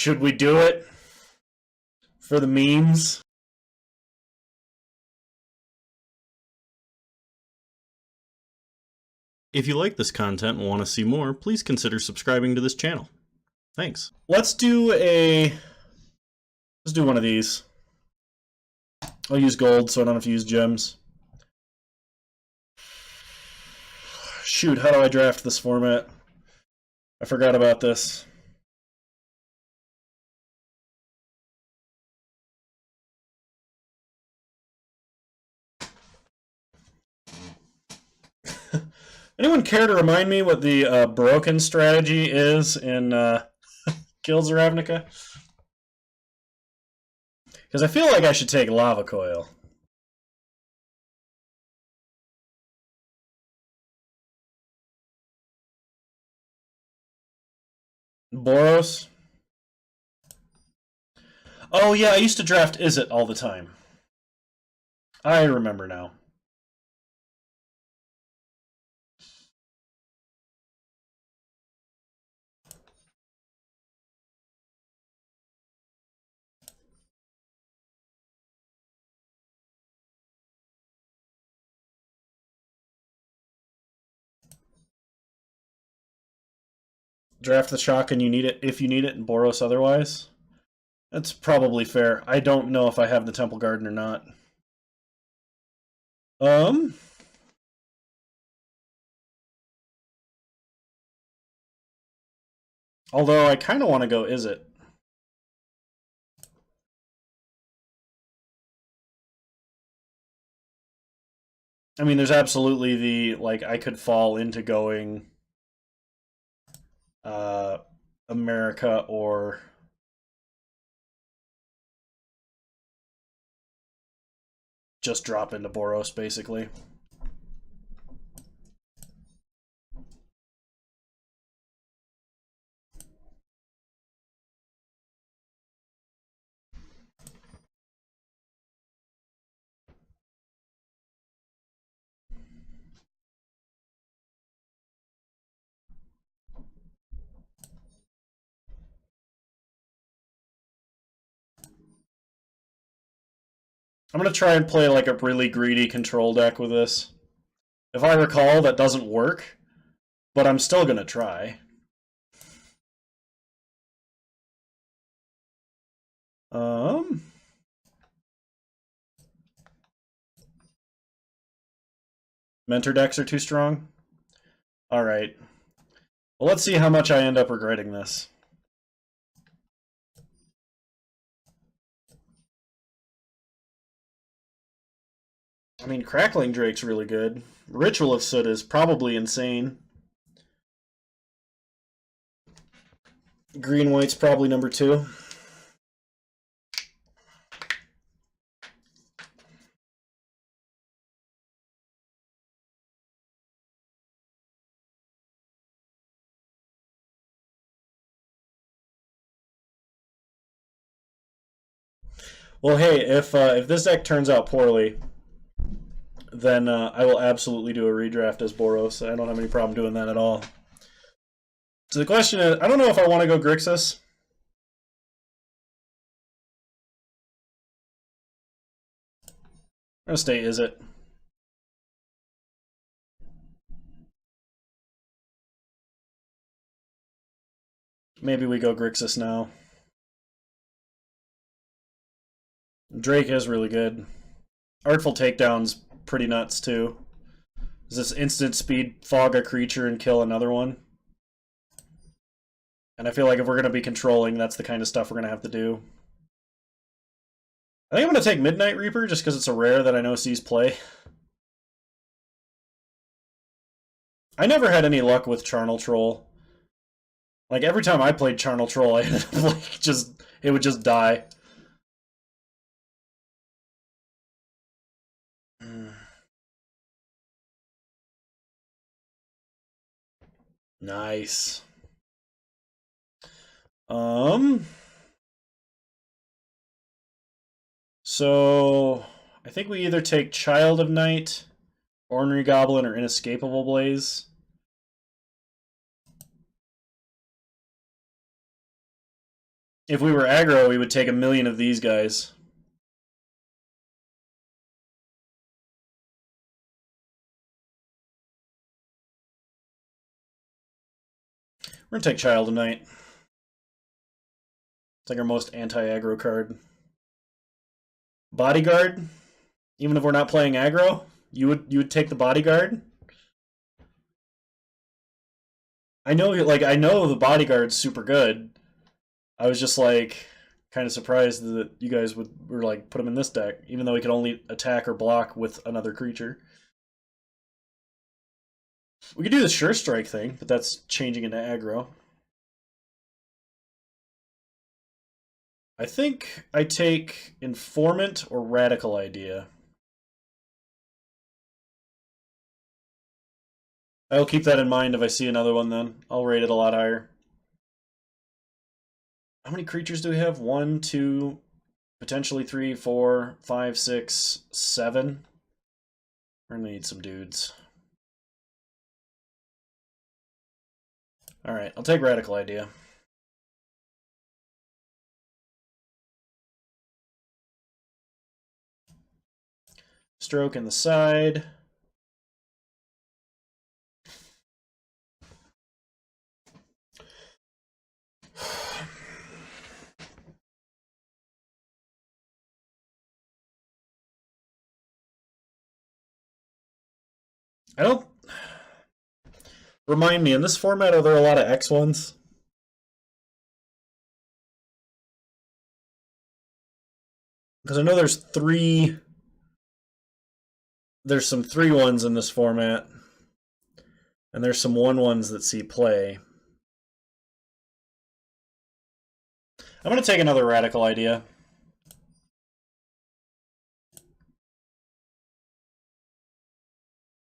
Should we do it? For the memes? If you like this content and want to see more, please consider subscribing to this channel. Thanks. Let's do one of these. I'll use gold so I don't have to use gems. Shoot, how do I draft this format? I forgot about this. Anyone care to remind me what the broken strategy is in Guilds of Ravnica? Because I feel like I should take Lava Coil. Boros? Oh yeah, I used to draft Izzet all the time. I remember now. Draft the shock and you need it if you need it, and Boros otherwise. That's probably fair. I don't know if I have the Temple Garden or not. Although I kind of want to go Izzet. I mean, there's absolutely the, like, I could fall into going America or just drop into Boros, basically. I'm going to try and play like a really greedy control deck with this. If I recall, that doesn't work, but I'm still going to try. Mentor decks are too strong? Alright. Well, let's see how much I end up regretting this. I mean, Crackling Drake's really good. Ritual of Soot is probably insane. Green White's probably number 2. Well, hey, if this deck turns out poorly, then I will absolutely do a redraft as Boros. I don't have any problem doing that at all. So the question is, I don't know if I want to go Grixis. I'm going to stay Izzet. Maybe we go Grixis now. Drake is really good. Artful Takedown's pretty nuts too. Does this instant speed fog a creature and kill another one? And I feel like if we're going to be controlling, that's the kind of stuff we're going to have to do. I think I'm going to take Midnight Reaper just because it's a rare that I know sees play. I never had any luck with Charnel Troll. Like, every time I played Charnel Troll, I ended up, like, it would just die. Nice. So I think we either take Child of Night, Ornery Goblin, or Inescapable Blaze. if we were aggro, we would take 1,000,000 of these guys. We're going to take Child of Night. It's like our most anti-aggro card. Bodyguard? Even if we're not playing aggro, you would take the Bodyguard? I know the Bodyguard's super good. I was just like kind of surprised that you guys were like put him in this deck, even though he could only attack or block with another creature. We could do the Sure Strike thing, but that's changing into aggro. I think I take Informant or Radical Idea. I'll keep that in mind if I see another one then. I'll rate it a lot higher. How many creatures do we have? 1, 2, potentially 3, 4, 5, 6, 7. We're gonna need some dudes. Alright, I'll take Radical Idea. Stroke in the side. I don't... Remind me, in this format, are there a lot of X ones? Because I know there's three... There's some 3/1s in this format. And there's some 1/1s that see play. I'm going to take another Radical Idea.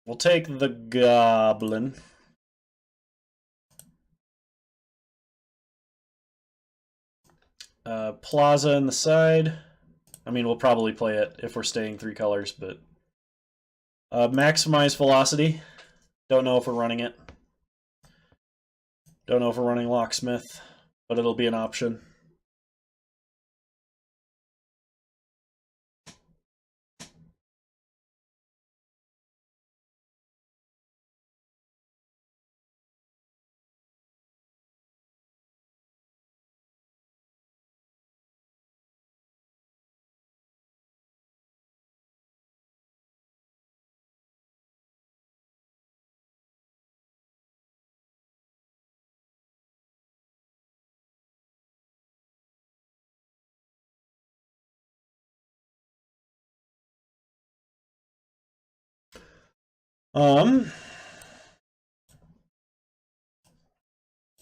We'll take the Goblin. Plaza in the side. I mean, we'll probably play it if we're staying 3 colors, but... maximize Velocity. Don't know if we're running it. Don't know if we're running Locksmith, but it'll be an option.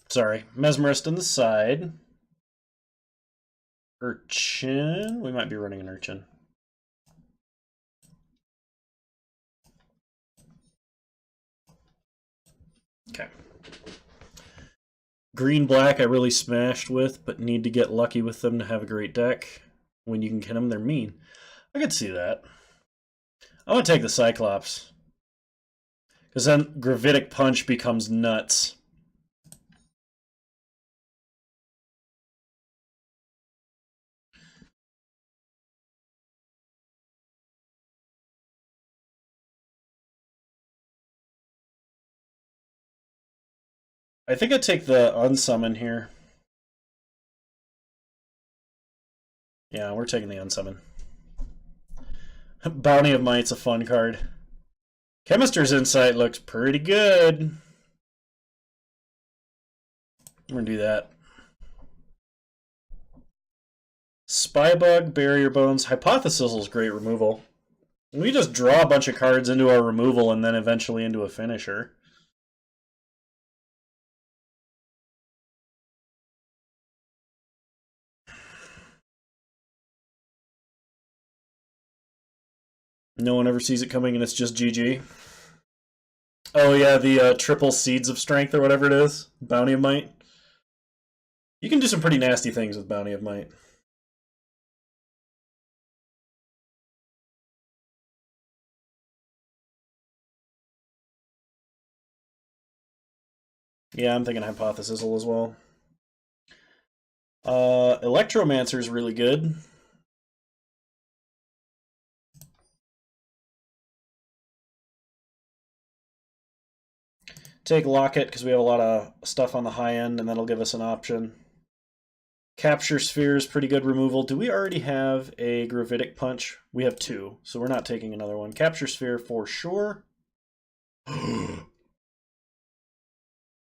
Sorry, Mesmerist on the side. Urchin. We might be running an Urchin. Okay. Green-black I really smashed with, but need to get lucky with them to have a great deck. When you can get them, they're mean. I could see that. I want to take the Cyclops. Because then Gravitic Punch becomes nuts. I think I'd take the Unsummon here. Yeah, we're taking the Unsummon. Bounty of Might's a fun card. Chemister's Insight looks pretty good. We're gonna do that. Spybug, Barrier Bones, Hypothesis is great removal. We just draw a bunch of cards into our removal and then eventually into a finisher. No one ever sees it coming and it's just GG. Oh yeah, the triple Seeds of Strength or whatever it is. Bounty of Might. You can do some pretty nasty things with Bounty of Might. Yeah, I'm thinking Hypothesis as well. Electromancer is really good. Take Locket because we have a lot of stuff on the high end, and that'll give us an option. Capture Sphere is pretty good removal. Do we already have a Gravitic Punch? We have 2, so we're not taking another one. Capture Sphere for sure.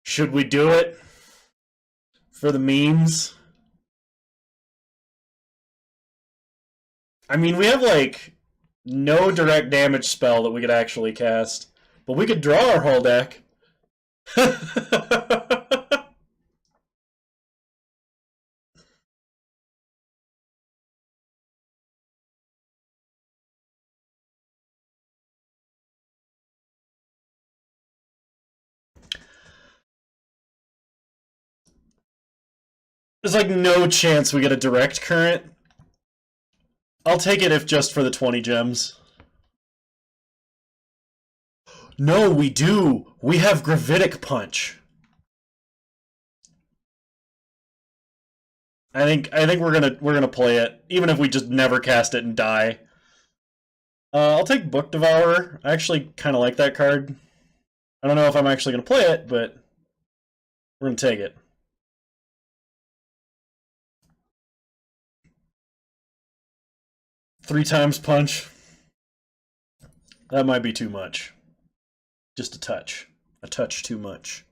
Should we do it? For the memes? I mean, we have, like, no direct damage spell that we could actually cast. But we could draw our whole deck. There's like no chance we get a direct current. I'll take it if just for the 20 gems. No, we do. We have Gravitic Punch. I think we're gonna play it, even if we just never cast it and die. I'll take Book Devourer. I actually kind of like that card. I don't know if I'm actually gonna play it, but we're gonna take it. Three times punch. That might be too much. Just a touch. A touch too much.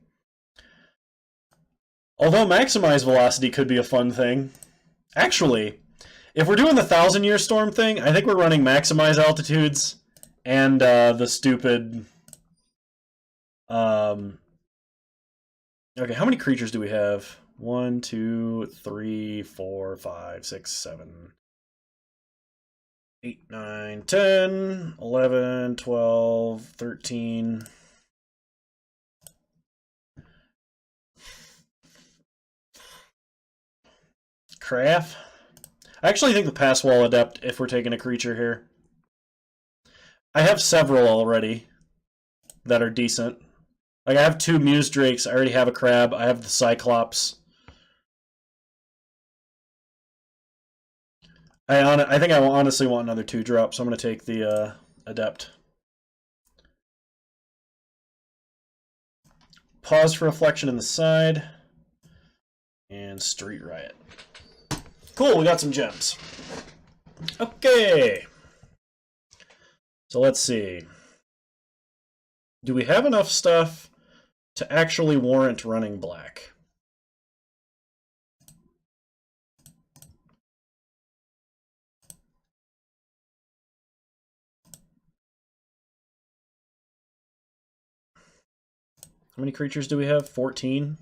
Although Maximize Velocity could be a fun thing. Actually, if we're doing the 1,000-Year Storm thing, I think we're running Maximize Altitudes and the stupid... Okay, how many creatures do we have? 1, 2, 3, 4, 5, 6, 7, 8, 9, 10, 11, 12, 13... Craft? I actually think the Pass Wall Adept if we're taking a creature here. I have several already that are decent. Like I have 2 Muse Drakes, I already have a Crab, I have the Cyclops. I think I honestly want another 2-drop, so I'm going to take the Adept. Pause for Reflection in the side. And Street Riot. Cool, we got some gems. Okay. So let's see. Do we have enough stuff to actually warrant running black? How many creatures do we have? 14?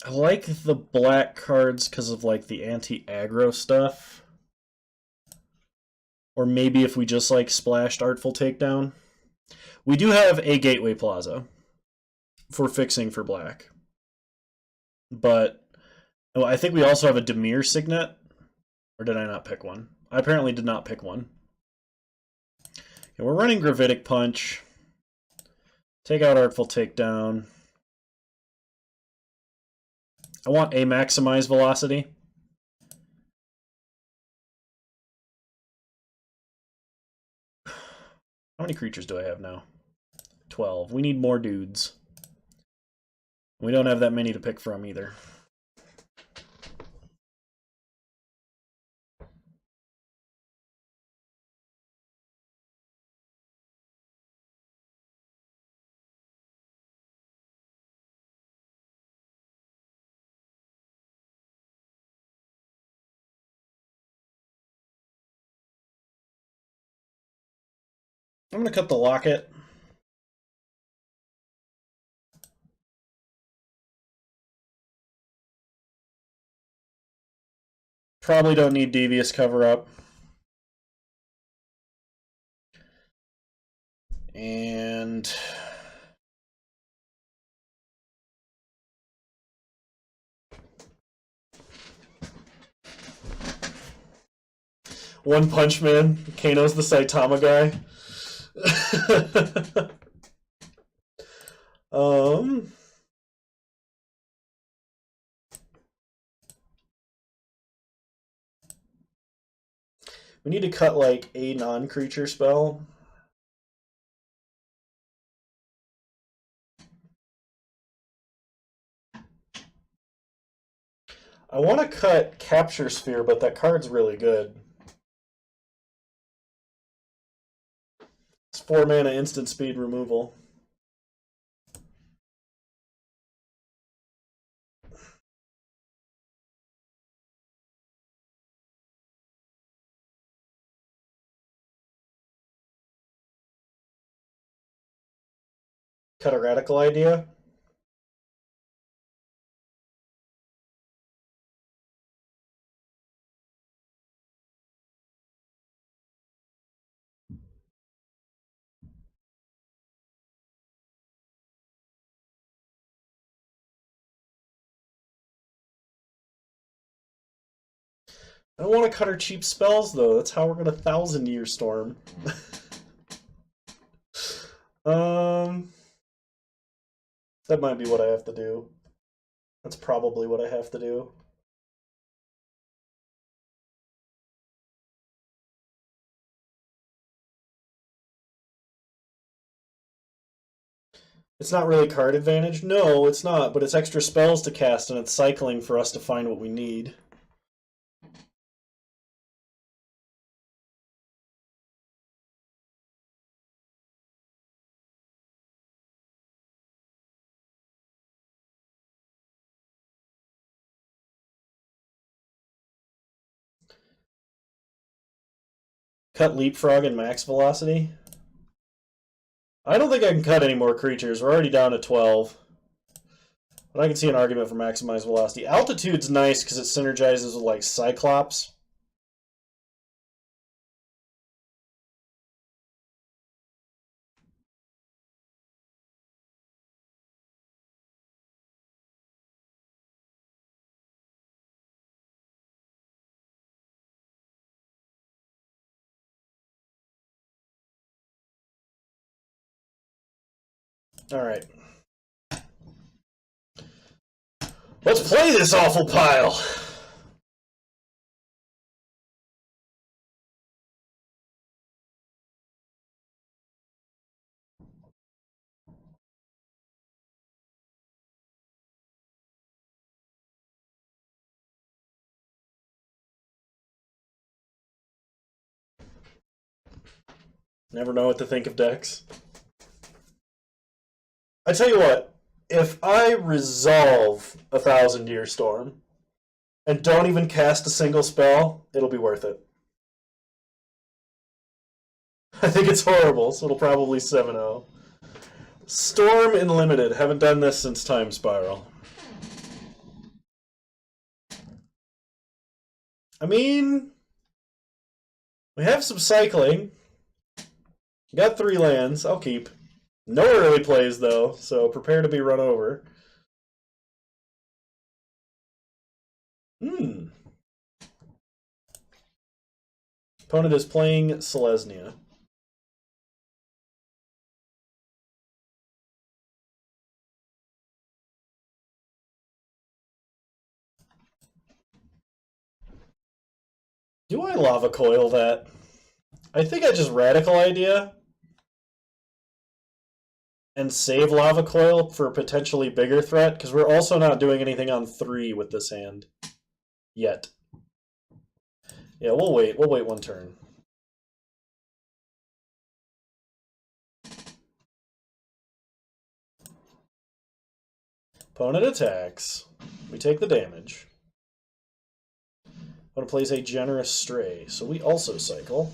I like the black cards because of like the anti-aggro stuff. Or maybe if we just like splashed Artful Takedown. We do have a Gateway Plaza for fixing for black. But oh, I think we also have a Dimir Signet. Or did I not pick one? I apparently did not pick one. Okay, we're running Gravitic Punch. Take out Artful Takedown. I want a Maximize Velocity. How many creatures do I have now? 12. We need more dudes. We don't have that many to pick from either. I'm going to cut the Locket. Probably don't need Devious Cover-Up. And... One Punch Man. Kano's the Saitama guy. um. We need to cut like a non-creature spell. I want to cut Capture Sphere, but that card's really good. It's 4 mana instant speed removal. Cut a Radical Idea. I don't want to cut our cheap spells, though. That's how we're going to 1,000-Year Storm. That might be what I have to do. That's probably what I have to do. It's not really card advantage. No, it's not, but it's extra spells to cast, and it's cycling for us to find what we need. Cut Leapfrog and Max Velocity. I don't think I can cut any more creatures. We're already down to 12. But I can see an argument for Maximize Velocity. Altitude's nice because it synergizes with, like, Cyclops. Alright. Let's play this awful pile! Never know what to think of decks. I tell you what, if I resolve 1,000-Year Storm and don't even cast a single spell, it'll be worth it. I think it's horrible, so it'll probably 7-0. Storm in Limited. Haven't done this since Time Spiral. I mean, we have some cycling. Got 3 lands. I'll keep. No early plays, though, so prepare to be run over. Opponent is playing Selesnya. Do I Lava Coil that? I think I just Radical Idea and save Lava Coil for a potentially bigger threat, because we're also not doing anything on 3 with this hand. Yet. Yeah, we'll wait. We'll wait 1 turn. Opponent attacks. We take the damage. Opponent plays a Generous Stray, so we also cycle.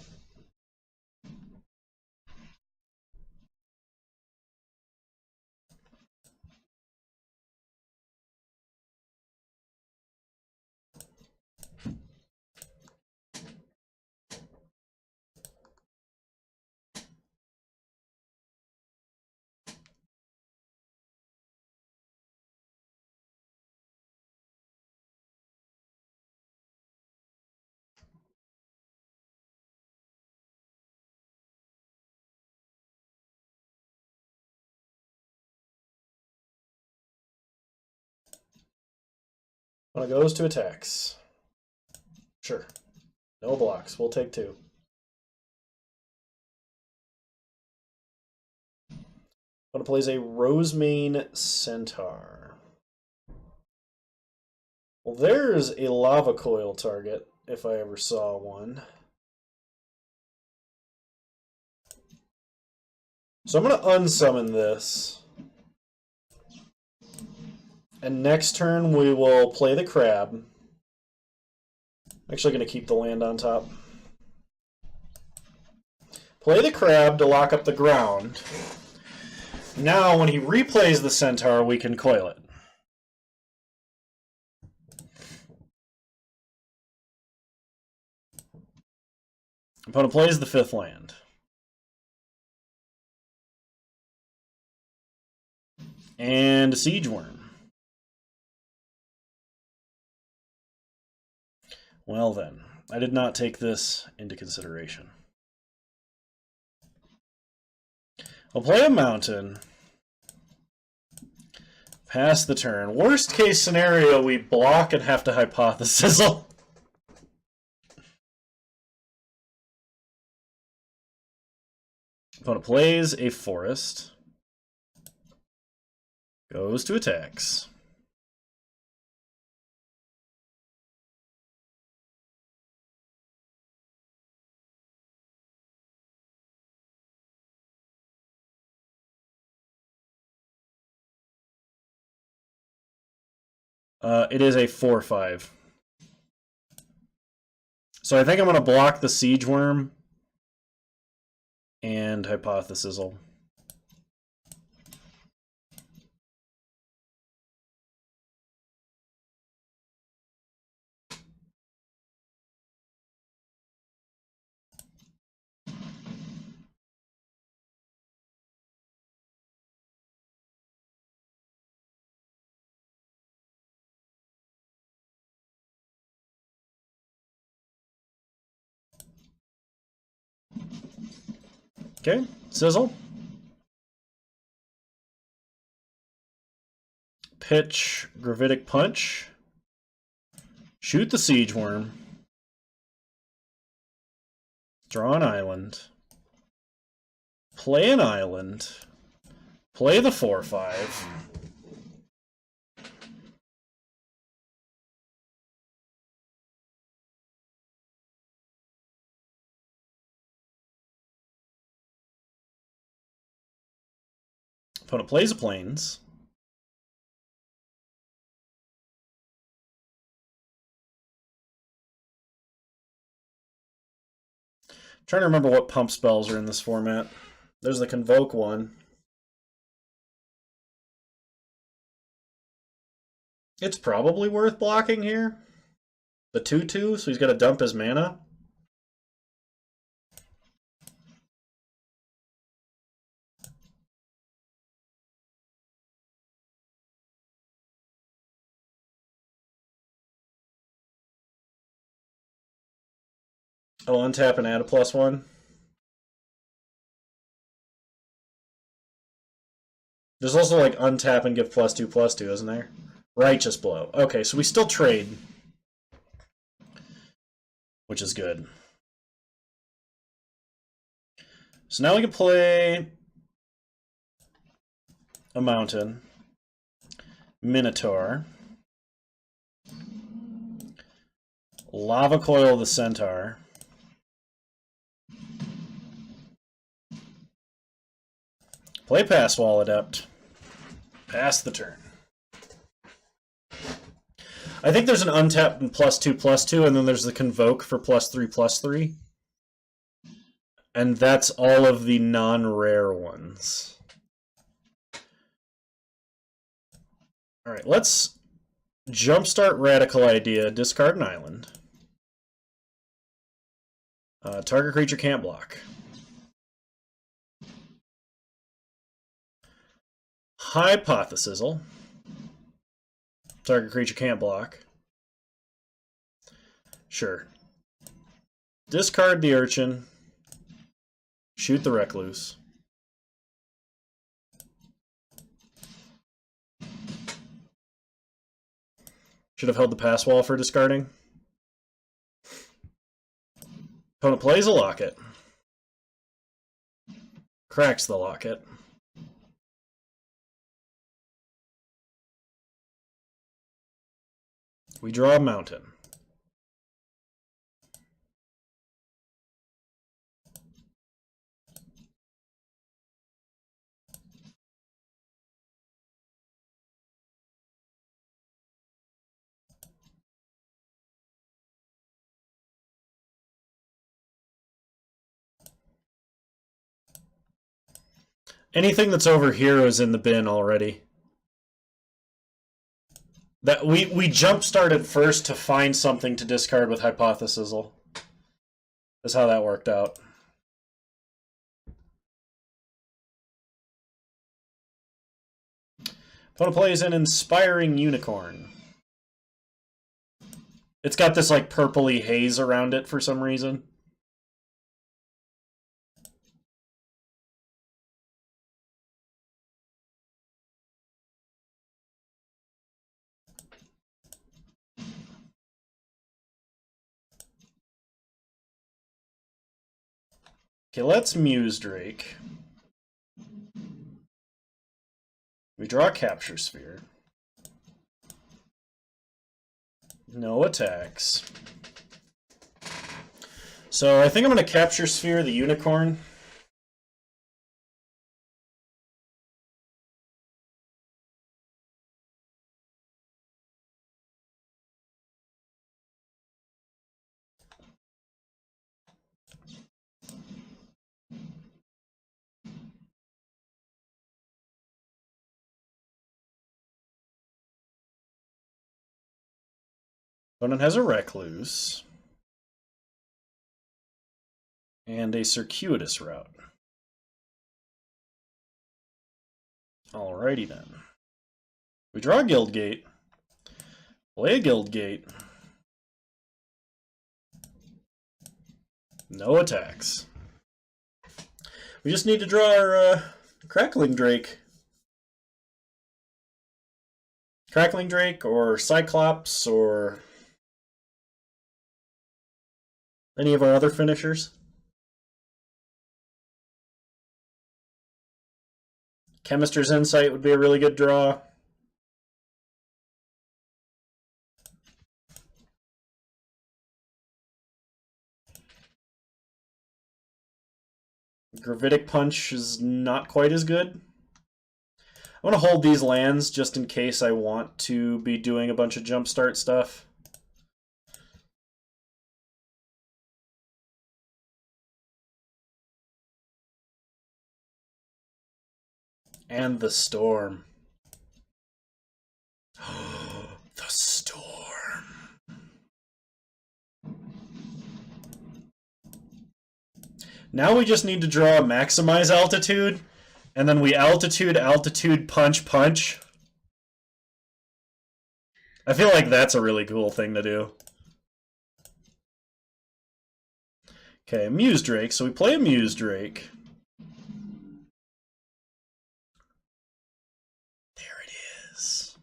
When it goes to attacks. Sure. No blocks. We'll take 2. When it plays a Rosemane Centaur. Well, there's a lava coil target, if I ever saw one. So I'm going to unsummon this. And next turn we will play the crab. I'm actually going to keep the land on top. Play the crab to lock up the ground. Now when he replays the centaur, we can coil it. Opponent plays the 5th land. And a Siege Worm. Well then, I did not take this into consideration. I'll play a mountain. Pass the turn. Worst case scenario, we block and have to hypothesizzle. Opponent plays a forest. Goes to attacks. It is a 4/5. So I think I'm going to block the Siege Worm and hypothesizzle. Okay, sizzle. Pitch Gravitic Punch. Shoot the Siege Worm. Draw an island. Play an island. Play the 4/5. Opponent plays a plains. Trying to remember what pump spells are in this format. There's the Convoke one. It's probably worth blocking here. The 2/2, so he's got to dump his mana. I'll untap and add a +1. There's also like untap and give +2/+2, isn't there? Righteous Blow. Okay, so we still trade, which is good. So now we can play a mountain, Minotaur, Lava Coil the Centaur, play Pass Wall Adept, pass the turn. I think there's an untap and +2/+2, and then there's the Convoke for +3/+3. And that's all of the non-rare ones. Alright, let's jumpstart Radical Idea, discard an island. Target creature can't block. Hypothesizzle. Target creature can't block. Sure. Discard the Urchin. Shoot the Recluse. Should have held the pass wall for discarding. Opponent plays a locket. Cracks the locket. We draw a mountain. Anything that's over here is in the bin already. That we jump started first to find something to discard with Hypothesisal. That's how that worked out. Opponent plays an Inspiring Unicorn. It's got this like purpley haze around it for some reason. Okay, let's Muse Drake. We draw a Capture Sphere. No attacks. So I think I'm going to Capture Sphere the Unicorn. Opponent has a Recluse. And a Circuitous Route. Alrighty then. We draw a Guildgate. Play a Guildgate. No attacks. We just need to draw our Crackling Drake. Crackling Drake or Cyclops or any of our other finishers. Chemister's Insight would be a really good draw. Gravitic Punch is not quite as good. I want to hold these lands just in case I want to be doing a bunch of jumpstart stuff. And the Storm. The Storm. Now we just need to draw a Maximize Altitude, and then we altitude, punch, punch. I feel like that's a really cool thing to do. Okay, Muse Drake. So we play a Muse Drake. There it is.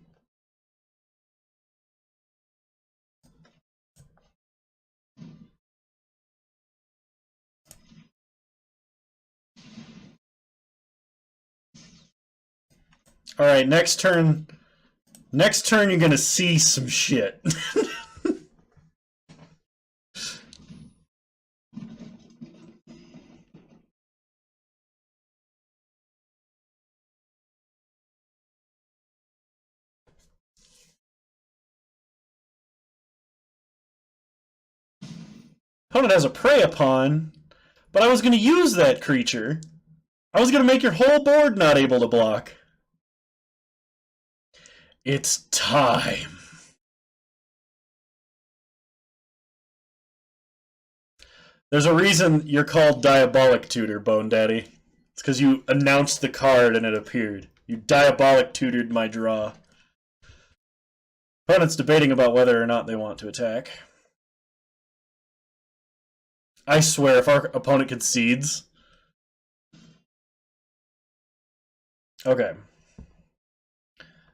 All right, next turn. Next turn, you're gonna see some shit. Opponent has a Prey Upon, but I was going to use that creature. I was going to make your whole board not able to block. It's time. There's a reason you're called Diabolic Tutor, Bone Daddy. It's because you announced the card and it appeared. You Diabolic Tutored my draw. Opponent's debating about whether or not they want to attack. I swear, if our opponent concedes... Okay.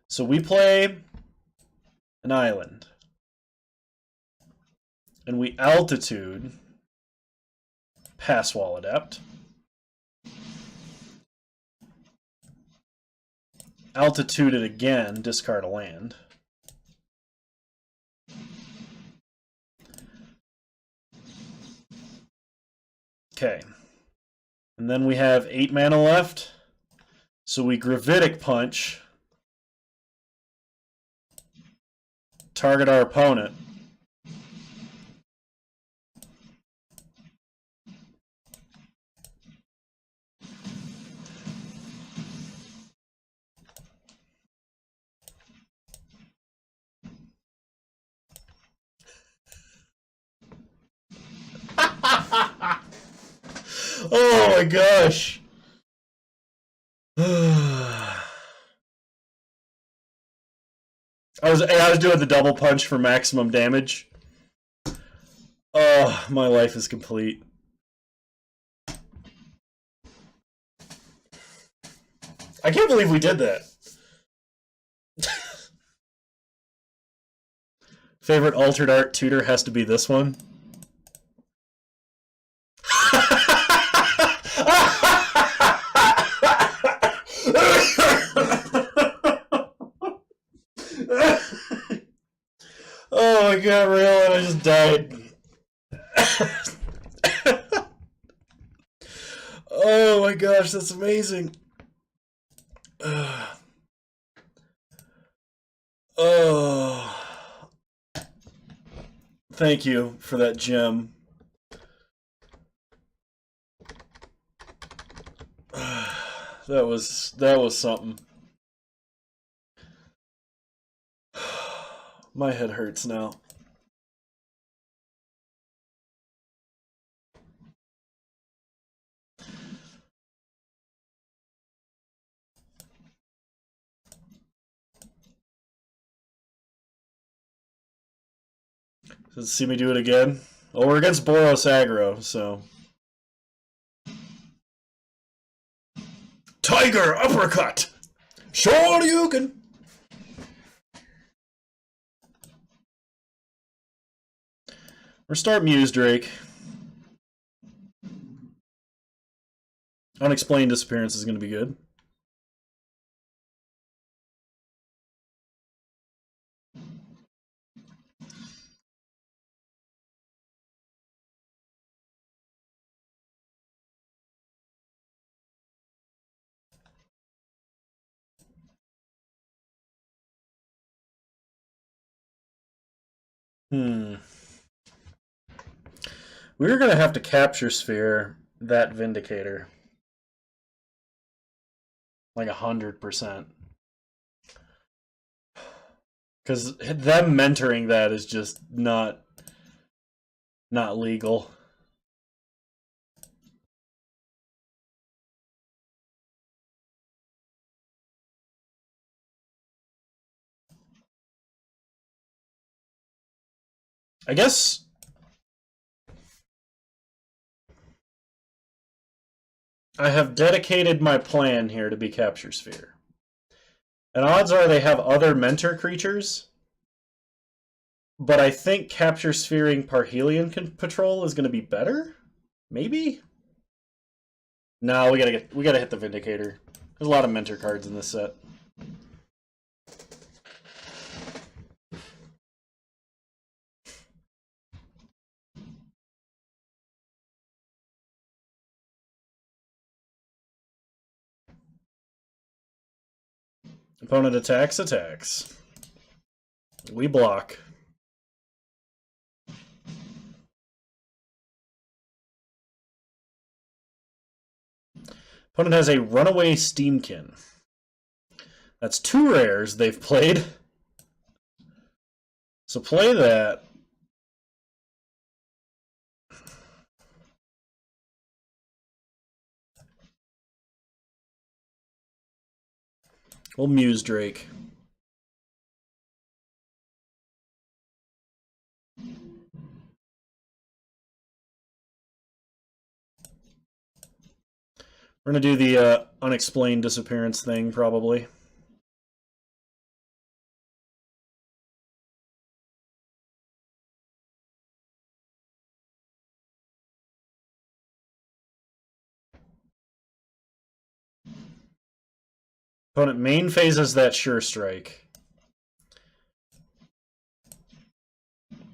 So we play an island. And we altitude pass wall adept. Altitude it again, discard a land. Okay. And then we have 8 mana left. So we Gravitic Punch. Target our opponent. Oh my gosh. I was doing the double punch for maximum damage. Oh, my life is complete. I can't believe we did that. Favorite altered art tutor has to be this one. Oh my god, real, I just died. Oh my gosh, that's amazing. Oh. Thank you for that gem. That was something. My head hurts now. Let's see me do it again. Well, we're against Boros aggro, so. Tiger uppercut! Sure you can! Restart Muse Drake. Unexplained Disappearance is going to be good. We're going to have to capture Sphere that Vindicator. Like 100%. Because them mentoring that is just not legal. I guess I have dedicated my plan here to be Capture Sphere. And odds are they have other mentor creatures. But I think Capture Sphering Parhelion Patrol is going to be better? Maybe? No, we gotta hit the Vindicator. There's a lot of mentor cards in this set. Opponent attacks. We block. Opponent has a Runaway Steamkin. That's 2 rares they've played. So play that. We'll Muse Drake. We're going to do the unexplained disappearance thing, probably. Opponent main phases that Sure Strike.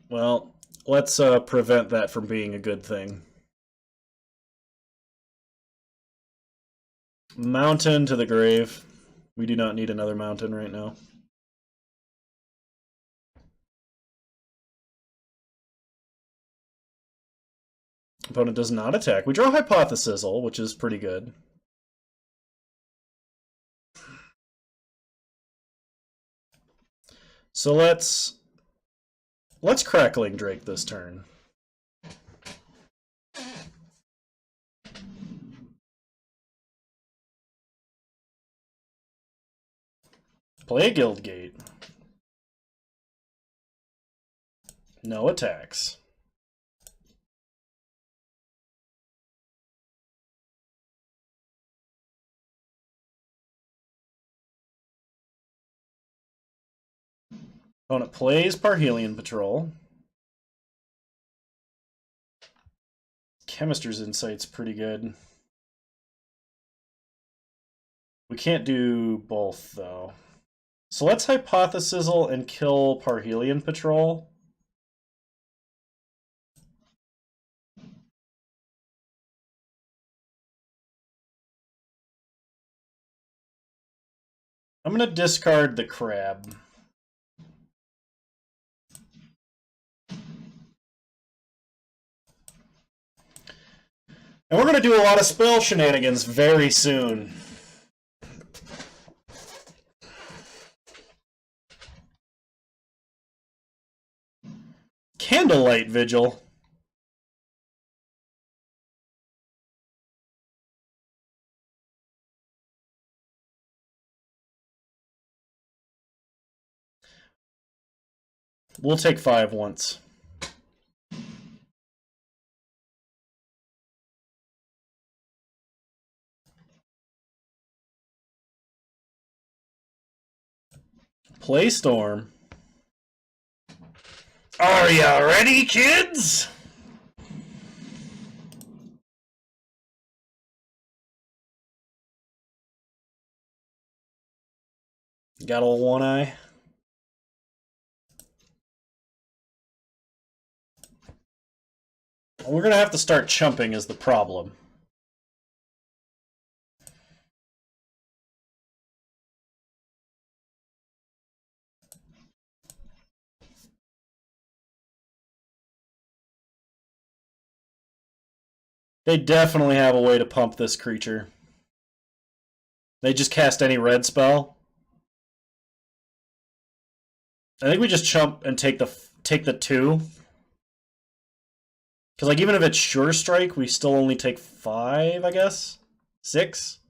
Well, let's prevent that from being a good thing. Mountain to the grave. We do not need another mountain right now. Opponent does not attack. We draw Hypothesizzle, which is pretty good. So let's Crackling Drake this turn. Play a Guildgate. No attacks. Opponent plays Parhelion Patrol. Chemister's Insight's pretty good. We can't do both, though. So let's Hypothesizzle and kill Parhelion Patrol. I'm going to discard the Crab. And we're going to do a lot of spell shenanigans very soon. Candlelight Vigil. We'll take 5 once. Play Storm. Are ya ready, kids? Got a one eye. We're going to have to start chumping is the problem. They definitely have a way to pump this creature. They just cast any red spell. I think we just chump and take the 2. Because like even if it's Sure Strike, we still only take 5, I guess? 6?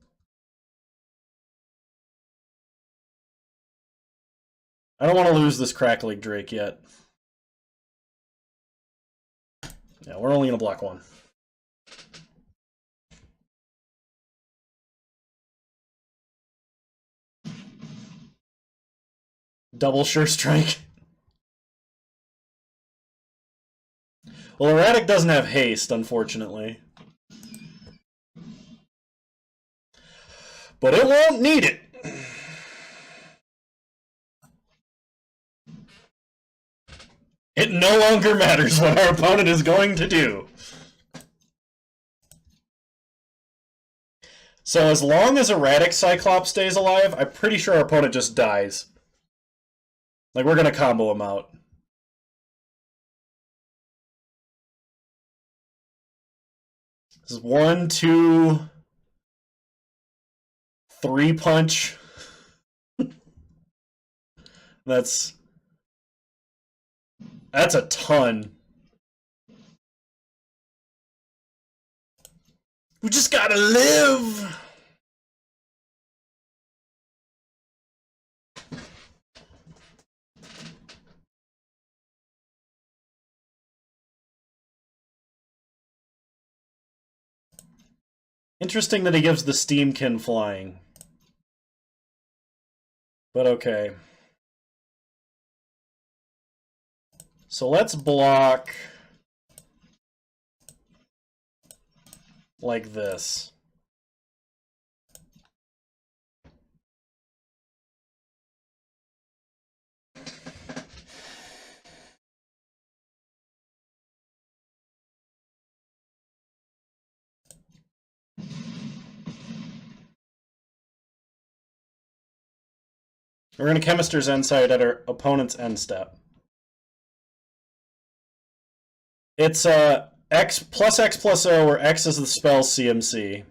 I don't want to lose this Crackling Drake yet. Yeah, we're only going to block 1. Double Sure Strike. Well, Erratic doesn't have haste, unfortunately. But it won't need it. It no longer matters what our opponent is going to do. So as long as Erratic Cyclops stays alive, I'm pretty sure our opponent just dies. Like, we're going to combo him out. This is 1, 2, 3 punch. That's a ton. We just gotta live. Interesting that he gives the Steamkin flying. But okay. So let's block like this. We're going to Chemister's end side at our opponent's end step. It's X plus O, where X is the spell CMC.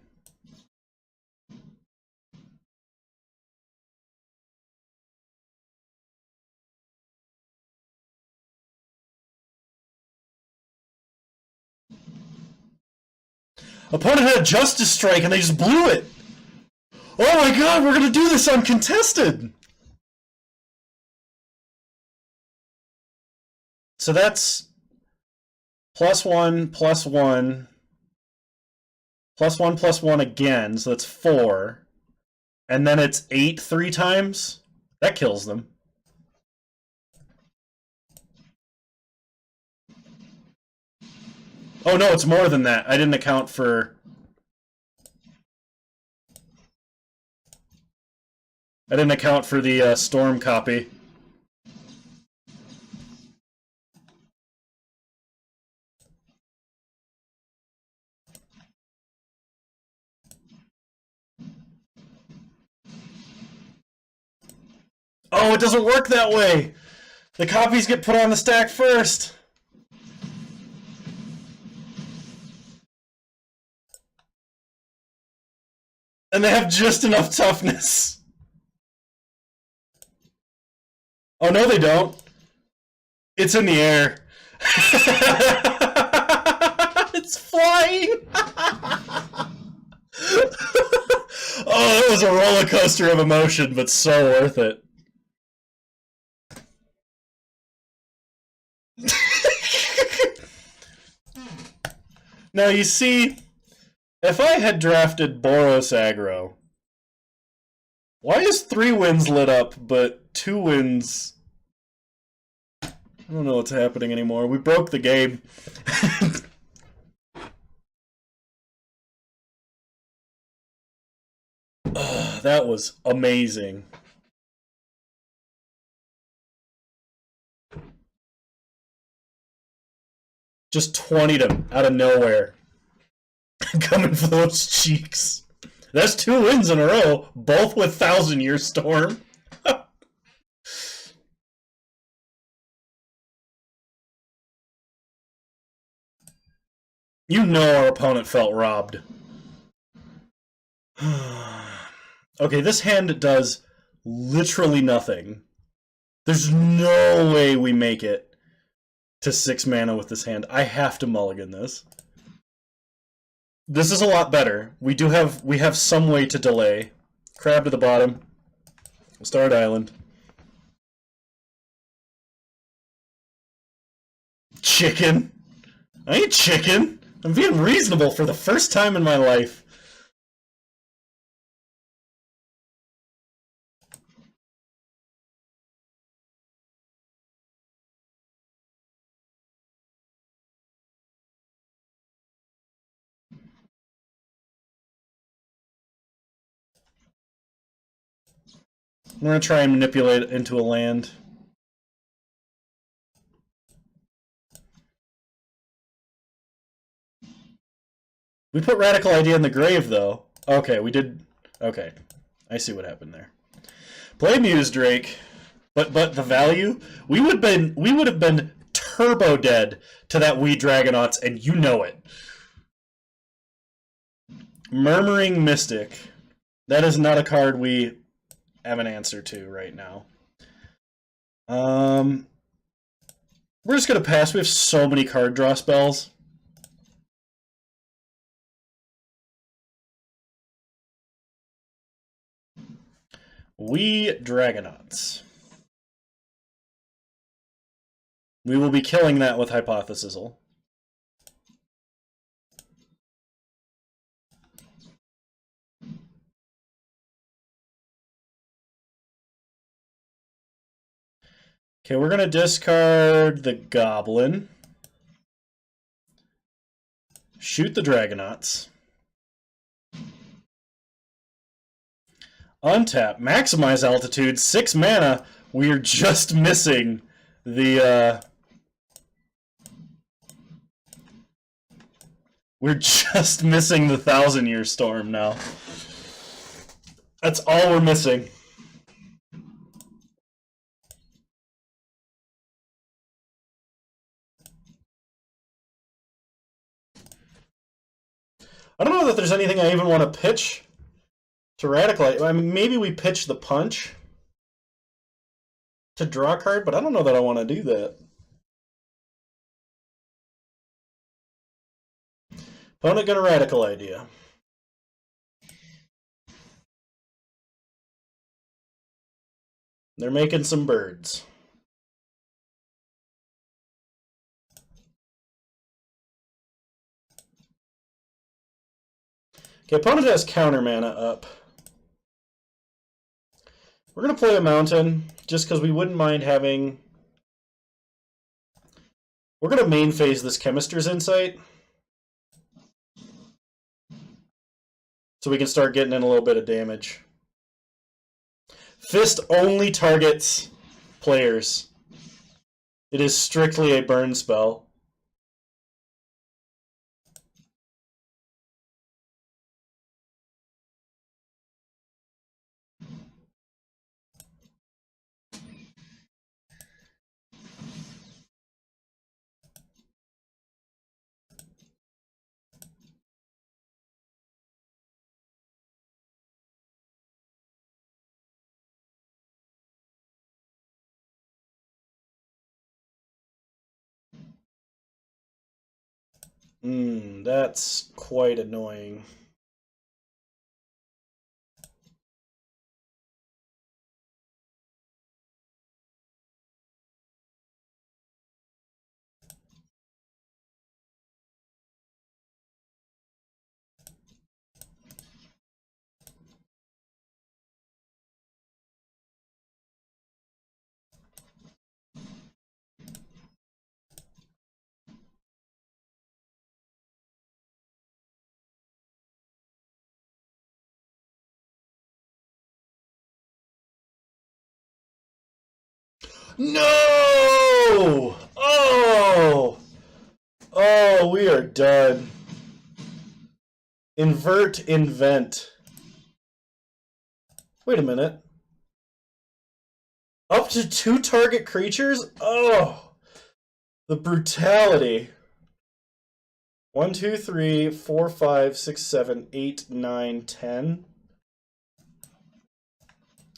Opponent had a Justice Strike and they just blew it! Oh my god, we're gonna do this uncontested! So that's +1, +1, +1, +1 again, so that's 4. And then it's 8 3 times? That kills them. Oh no, it's more than that. I didn't account for... the storm copy. Oh, it doesn't work that way! The copies get put on the stack first! And they have just enough toughness. Oh, no, they don't. It's in the air. It's flying. Oh, it was a roller coaster of emotion, but so worth it. Now, you see, if I had drafted Boros aggro, why is 3 wins lit up, but 2 wins... I don't know what's happening anymore. We broke the game. That was amazing. Just 20'd him out of nowhere. Coming for those cheeks. That's 2 wins in a row, both with 1,000-Year Storm. You know our opponent felt robbed. Okay, this hand does literally nothing. There's no way we make it to 6 mana with this hand. I have to mulligan this. This is a lot better. We have some way to delay. Crab to the bottom. Starred Island. Chicken. I ain't chicken. I'm being reasonable for the first time in my life. We're going to try and manipulate it into a land. We put Radical Idea in the grave, though. Okay, we did... Okay, I see what happened there. Play Muse Drake, but the value? We would have been turbo dead to that We Dragonauts, and you know it. Murmuring Mystic. That is not a card we have an answer to right now. We're just gonna pass. We have so many card draw spells. We Dragonauts. We will be killing that with Hypothesisal. Okay, we're going to discard the Goblin. Shoot the Dragonauts. Untap. Maximize Altitude. 6 mana. We're just missing the... We're just missing the 1,000-Year Storm now. That's all we're missing. I don't know that there's anything I even want to pitch to Radicalize. I mean, maybe we pitch the punch to draw a card, but I don't know that I want to do that. Opponent got a radical idea. They're making some birds. Okay, opponent has counter mana up. We're going to play a mountain just because we wouldn't mind having... We're going to main phase this Chemister's Insight. So we can start getting in a little bit of damage. Fist only targets players. It is strictly a burn spell. That's quite annoying. No! Oh! Oh, we are done. Invert, invent. Wait a minute. Up to 2 target creatures? Oh! The brutality. 1, 2, 3, 4, 5, 6, 7, 8, 9, 10.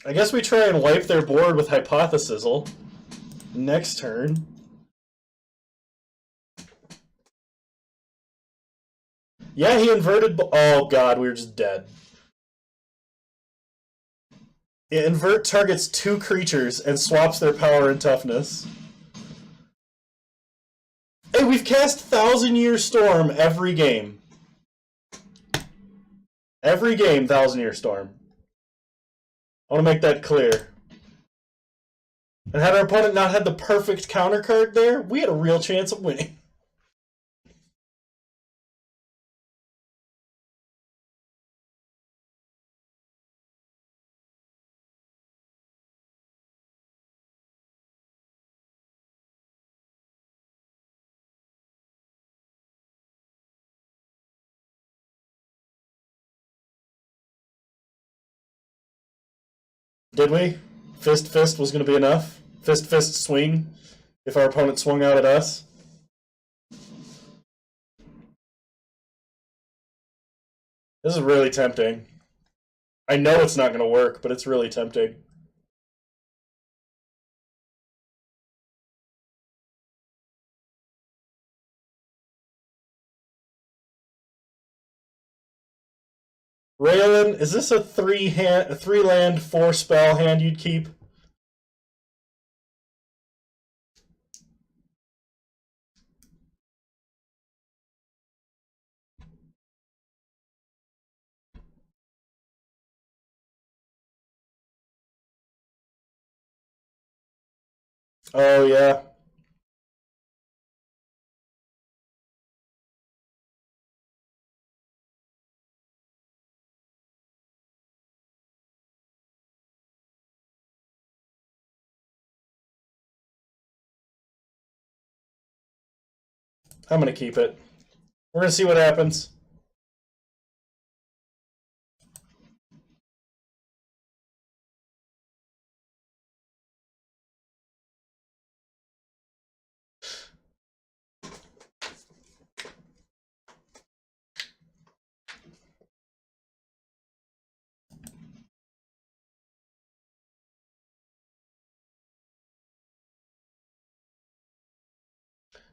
I guess we try and wipe their board with Hypothesizzle. Next turn. Yeah, he inverted... Oh god, we were just dead. Yeah, invert targets 2 creatures and swaps their power and toughness. Hey, we've cast Thousand Year Storm every game. Every game, Thousand Year Storm. I want to make that clear. And had our opponent not had the perfect counter card there, we had a real chance of winning. Did we? Fist was going to be enough? Fist swing if our opponent swung out at us? This is really tempting. I know it's not going to work, but it's really tempting. Raylan, is this a 3-land, 4-spell hand you'd keep? Oh, yeah. I'm going to keep it. We're going to see what happens.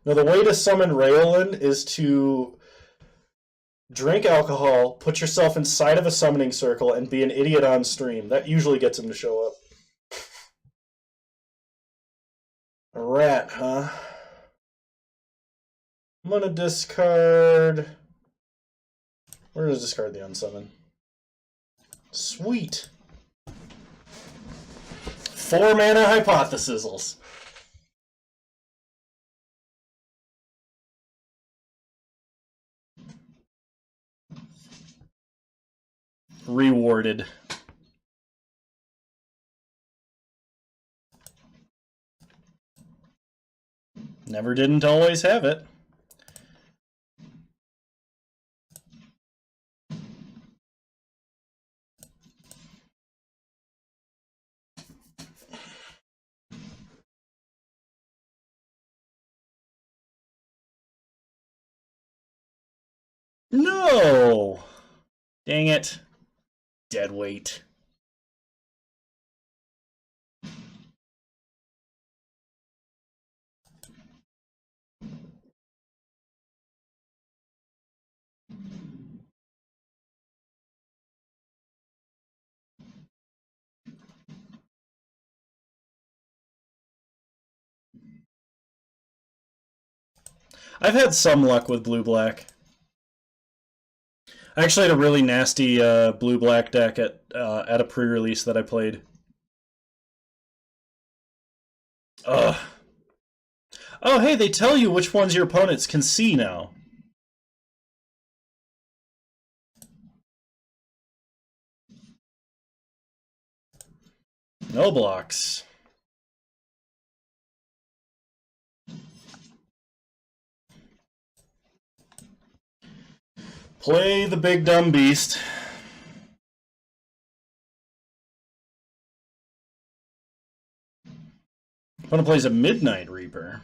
Now, the way to summon Raolin is to drink alcohol, put yourself inside of a summoning circle, and be an idiot on stream. That usually gets him to show up. A rat, huh? I'm gonna discard... We're gonna discard the unsummon. Sweet. 4 mana hypothesizals. Rewarded. Never didn't always have it. No! Dang it. Dead weight. I've had some luck with blue-black. I actually had a really nasty blue-black deck at a pre-release that I played. Ugh. Oh, hey, they tell you which ones your opponents can see now. No blocks. Play the big dumb beast. Opponent plays a Midnight Reaper.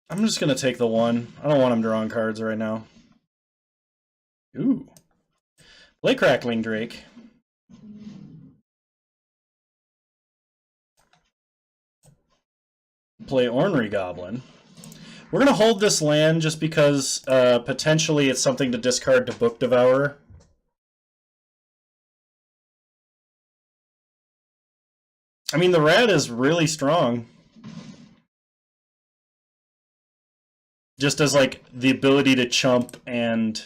I'm just going to take the 1. I don't want him drawing cards right now. Ooh. Play Crackling Drake. Play Ornery Goblin. We're going to hold this land just because potentially it's something to discard to Book Devourer. I mean, the rat is really strong. Just as, like, the ability to chump and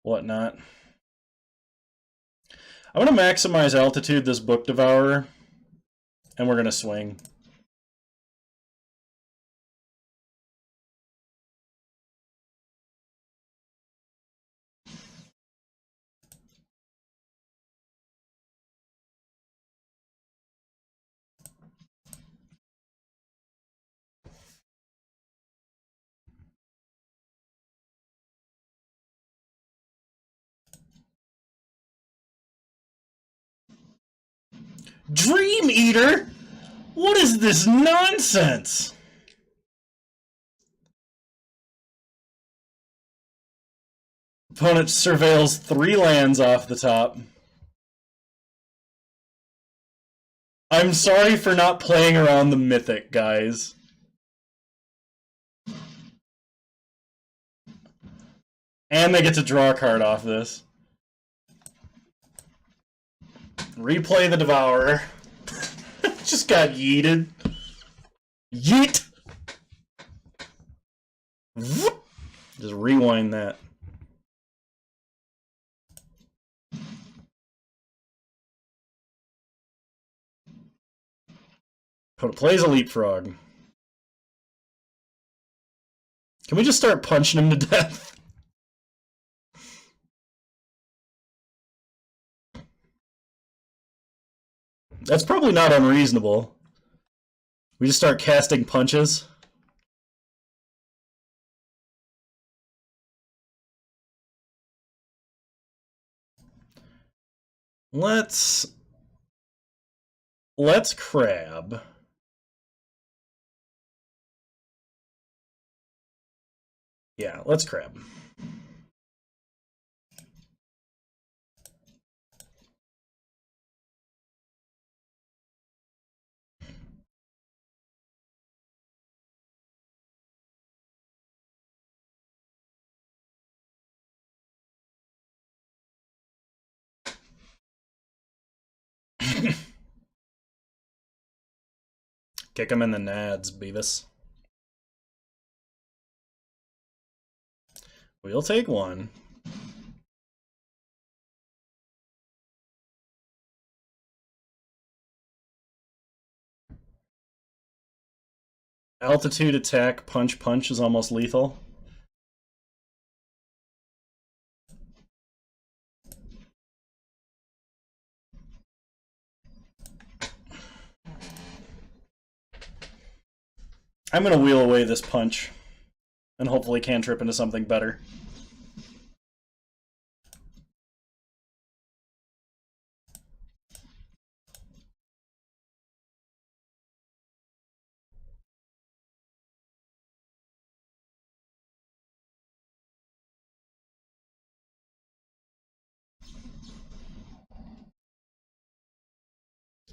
whatnot. I'm going to maximize altitude this Book Devourer, and we're going to swing. Dream Eater? What is this nonsense? Opponent surveils 3 lands off the top. I'm sorry for not playing around the Mythic, guys. And they get to draw a card off this. Replay the Devourer. Just got yeeted. Yeet! Just rewind that. Plays a Leapfrog. Can we just start punching him to death? That's probably not unreasonable. We just start casting punches. Let's crab. Yeah, let's crab. Kick him in the nads, Beavis. We'll take one. Altitude attack, punch, punch is almost lethal. I'm going to wheel away this punch and hopefully cantrip into something better.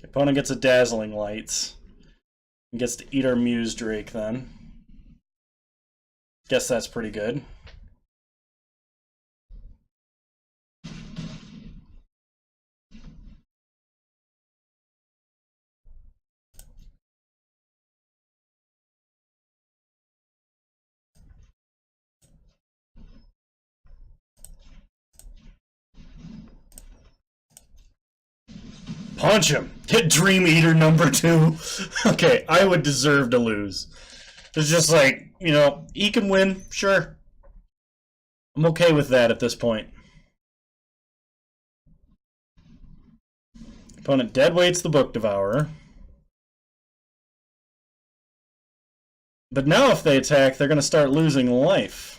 The opponent gets a Dazzling Lights and gets to eat our Muse Drake then. Guess that's pretty good. Punch him! Hit Dream Eater number 2. Okay, I would deserve to lose. It's just like, you know, he can win, sure. I'm okay with that at this point. Opponent deadweights the Book Devourer. But now if they attack, they're going to start losing life.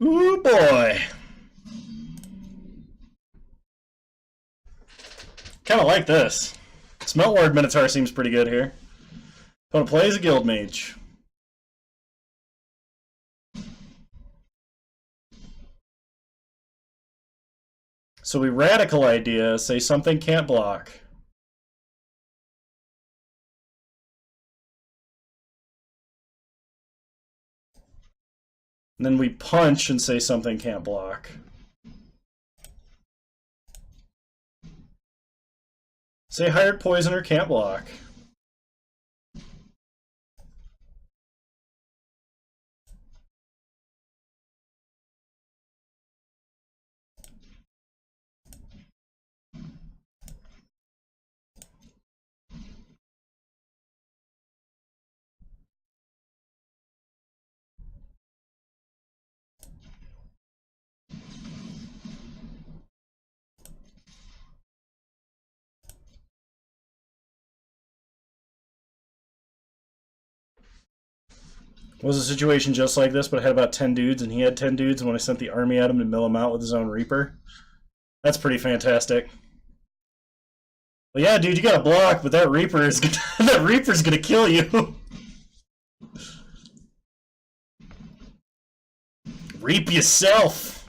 Ooh boy. Kind of like this. Smeltward Minotaur seems pretty good here. Opponent plays a Guild Mage. So we radical idea, say something can't block. And then we punch and say something can't block. Say Hired Poisoner can't block. Was a situation just like this, but I had about 10 dudes, and he had 10 dudes, and when I sent the army at him to mill him out with his own Reaper? That's pretty fantastic. Well, yeah, dude, you got to block, but that Reaper is that Reaper's gonna kill you. Reap yourself.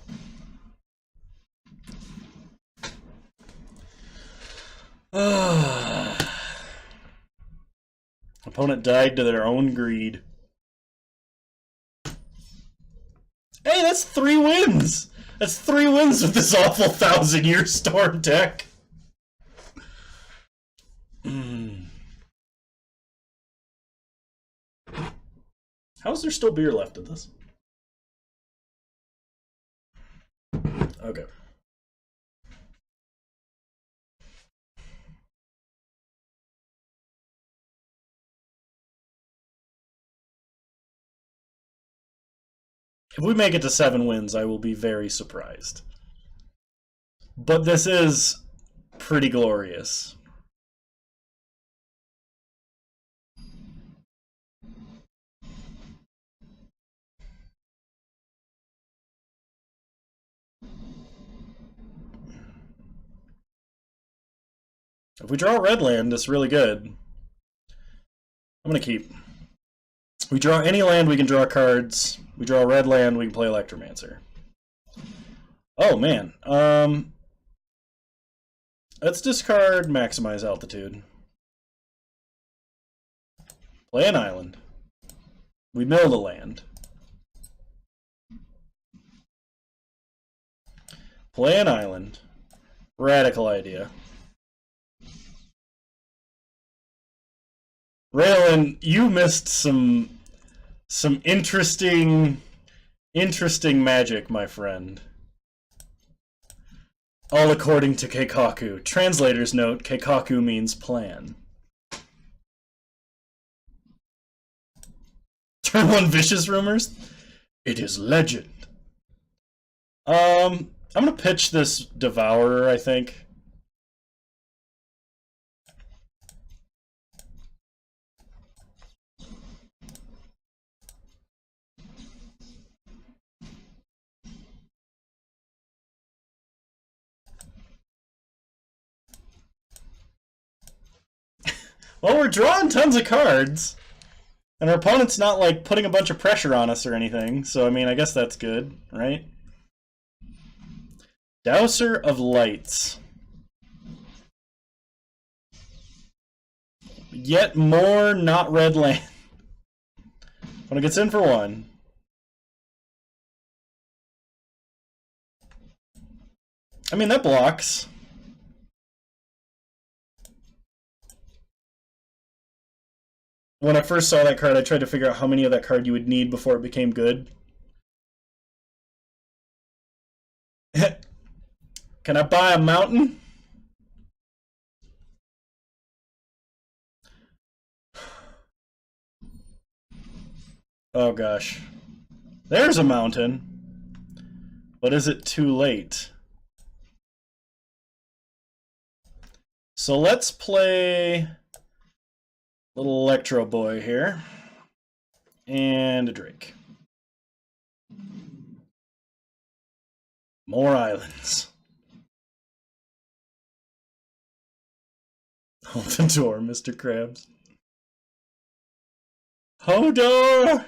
Opponent died to their own greed. Hey, that's 3 wins! That's 3 wins with this awful 1,000-Year Storm deck. How is there still beer left in this? Okay. If we make it to 7 wins, I will be very surprised. But this is pretty glorious. If we draw red land, it's really good. I'm going to keep. We draw any land, we can draw cards. We draw a red land, we can play Electromancer. Oh, man. Let's discard Maximize Altitude. Play an island. We mill the land. Play an island. Radical idea. Raylan, you missed some interesting magic, my friend. All according to Keikaku. Translator's note, Keikaku means plan. Turn 1 Vicious Rumors? It is legend. I'm gonna pitch this Devourer, I think. Well, we're drawing tons of cards. And our opponent's not, like, putting a bunch of pressure on us or anything. So, I mean, I guess that's good, right? Dowser of Lights. Yet more not red land. When it gets in for 1. I mean, that blocks. When I first saw that card, I tried to figure out how many of that card you would need before it became good. Can I buy a mountain? Oh gosh. There's a mountain. But is it too late? So let's play little Electro Boy here. And a Drake. More islands. Hold the door, Mr. Krabs. Hodor!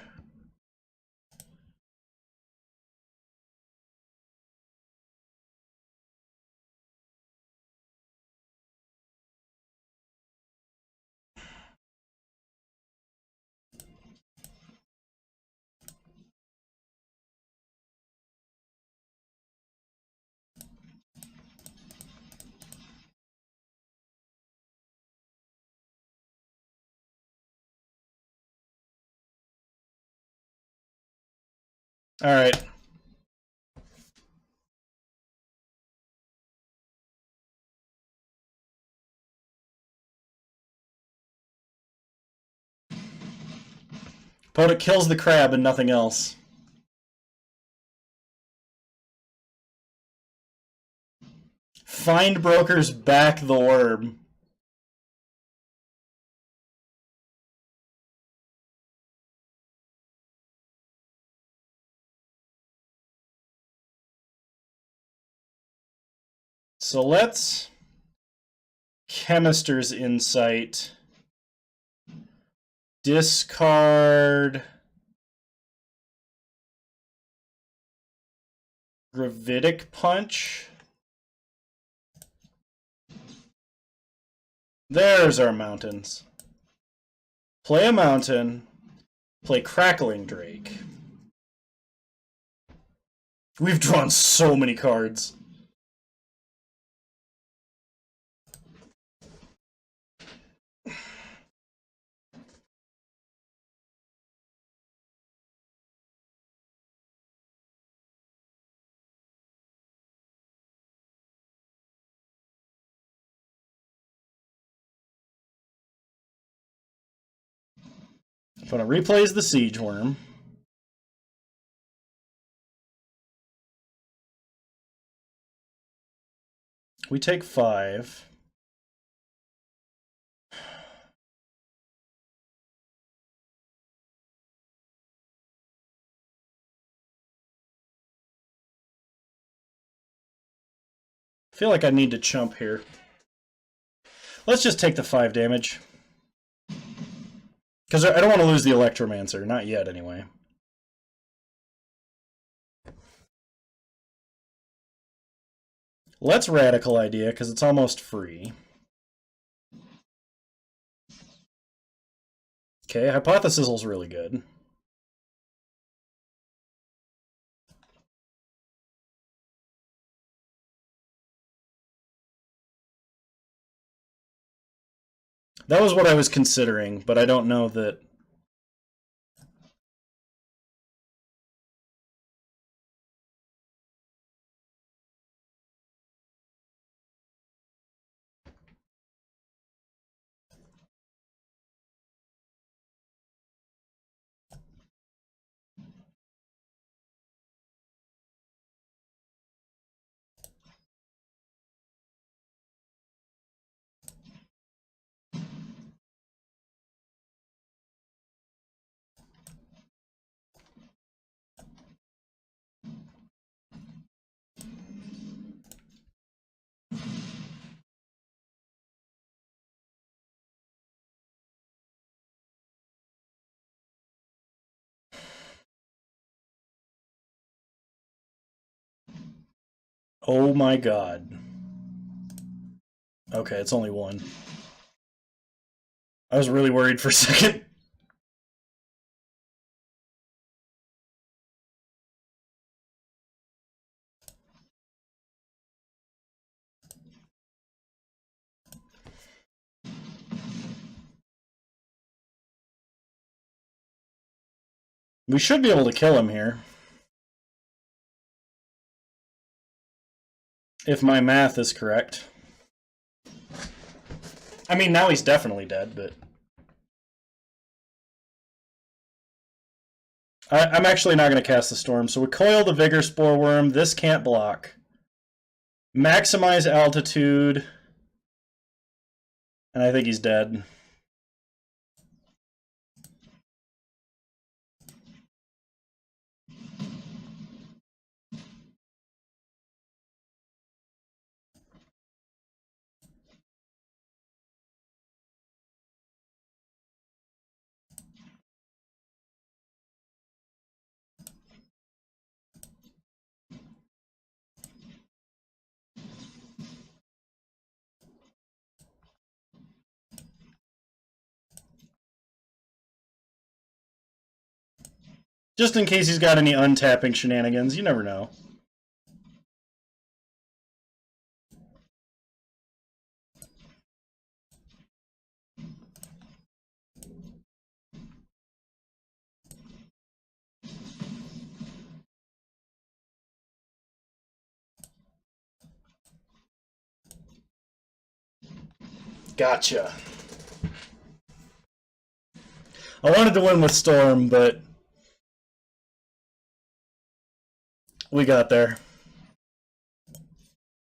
All right. Opponent kills the crab and nothing else. Find brokers back the worm. So let's Chemister's Insight. Discard Gravitic Punch. There's our mountains. Play a mountain. Play Crackling Drake. We've drawn so many cards. Opponent replays the Siege Worm. We take 5. I feel like I need to chump here. Let's just take the 5 damage. Because I don't want to lose the Electromancer. Not yet, anyway. Let's Radical Idea, because it's almost free. Okay, Hypothesizal's really good. That was what I was considering, but I don't know that... Oh my god. Okay, it's only 1. I was really worried for a second. We should be able to kill him here. If my math is correct. I mean, now he's definitely dead, but... I'm actually not going to cast the Storm. So we coil the Vigor Spore Worm. This can't block. Maximize Altitude. And I think he's dead. Just in case he's got any untapping shenanigans, you never know. Gotcha. I wanted to win with Storm, but we got there.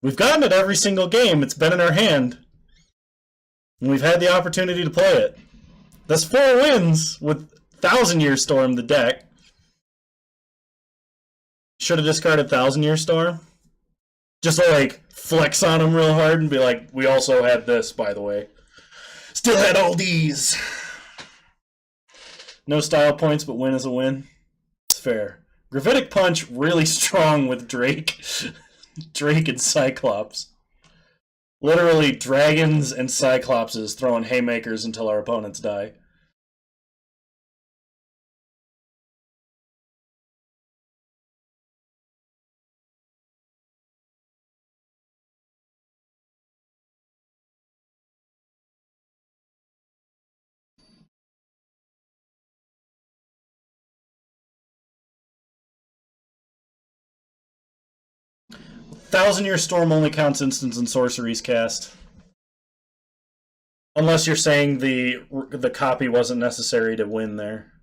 We've gotten it every single game. It's been in our hand. And we've had the opportunity to play it. That's 4 wins with 1000-Year Storm, the deck. Should have discarded 1000-Year Storm. Just to, like, flex on him real hard and be like, we also had this, by the way. Still had all these. No style points, but win is a win. It's fair. Gravitic Punch, really strong with Drake. Drake and Cyclops. Literally, dragons and Cyclopses throwing haymakers until our opponents die. Thousand-Year Storm only counts instants and sorceries cast. Unless you're saying the copy wasn't necessary to win there.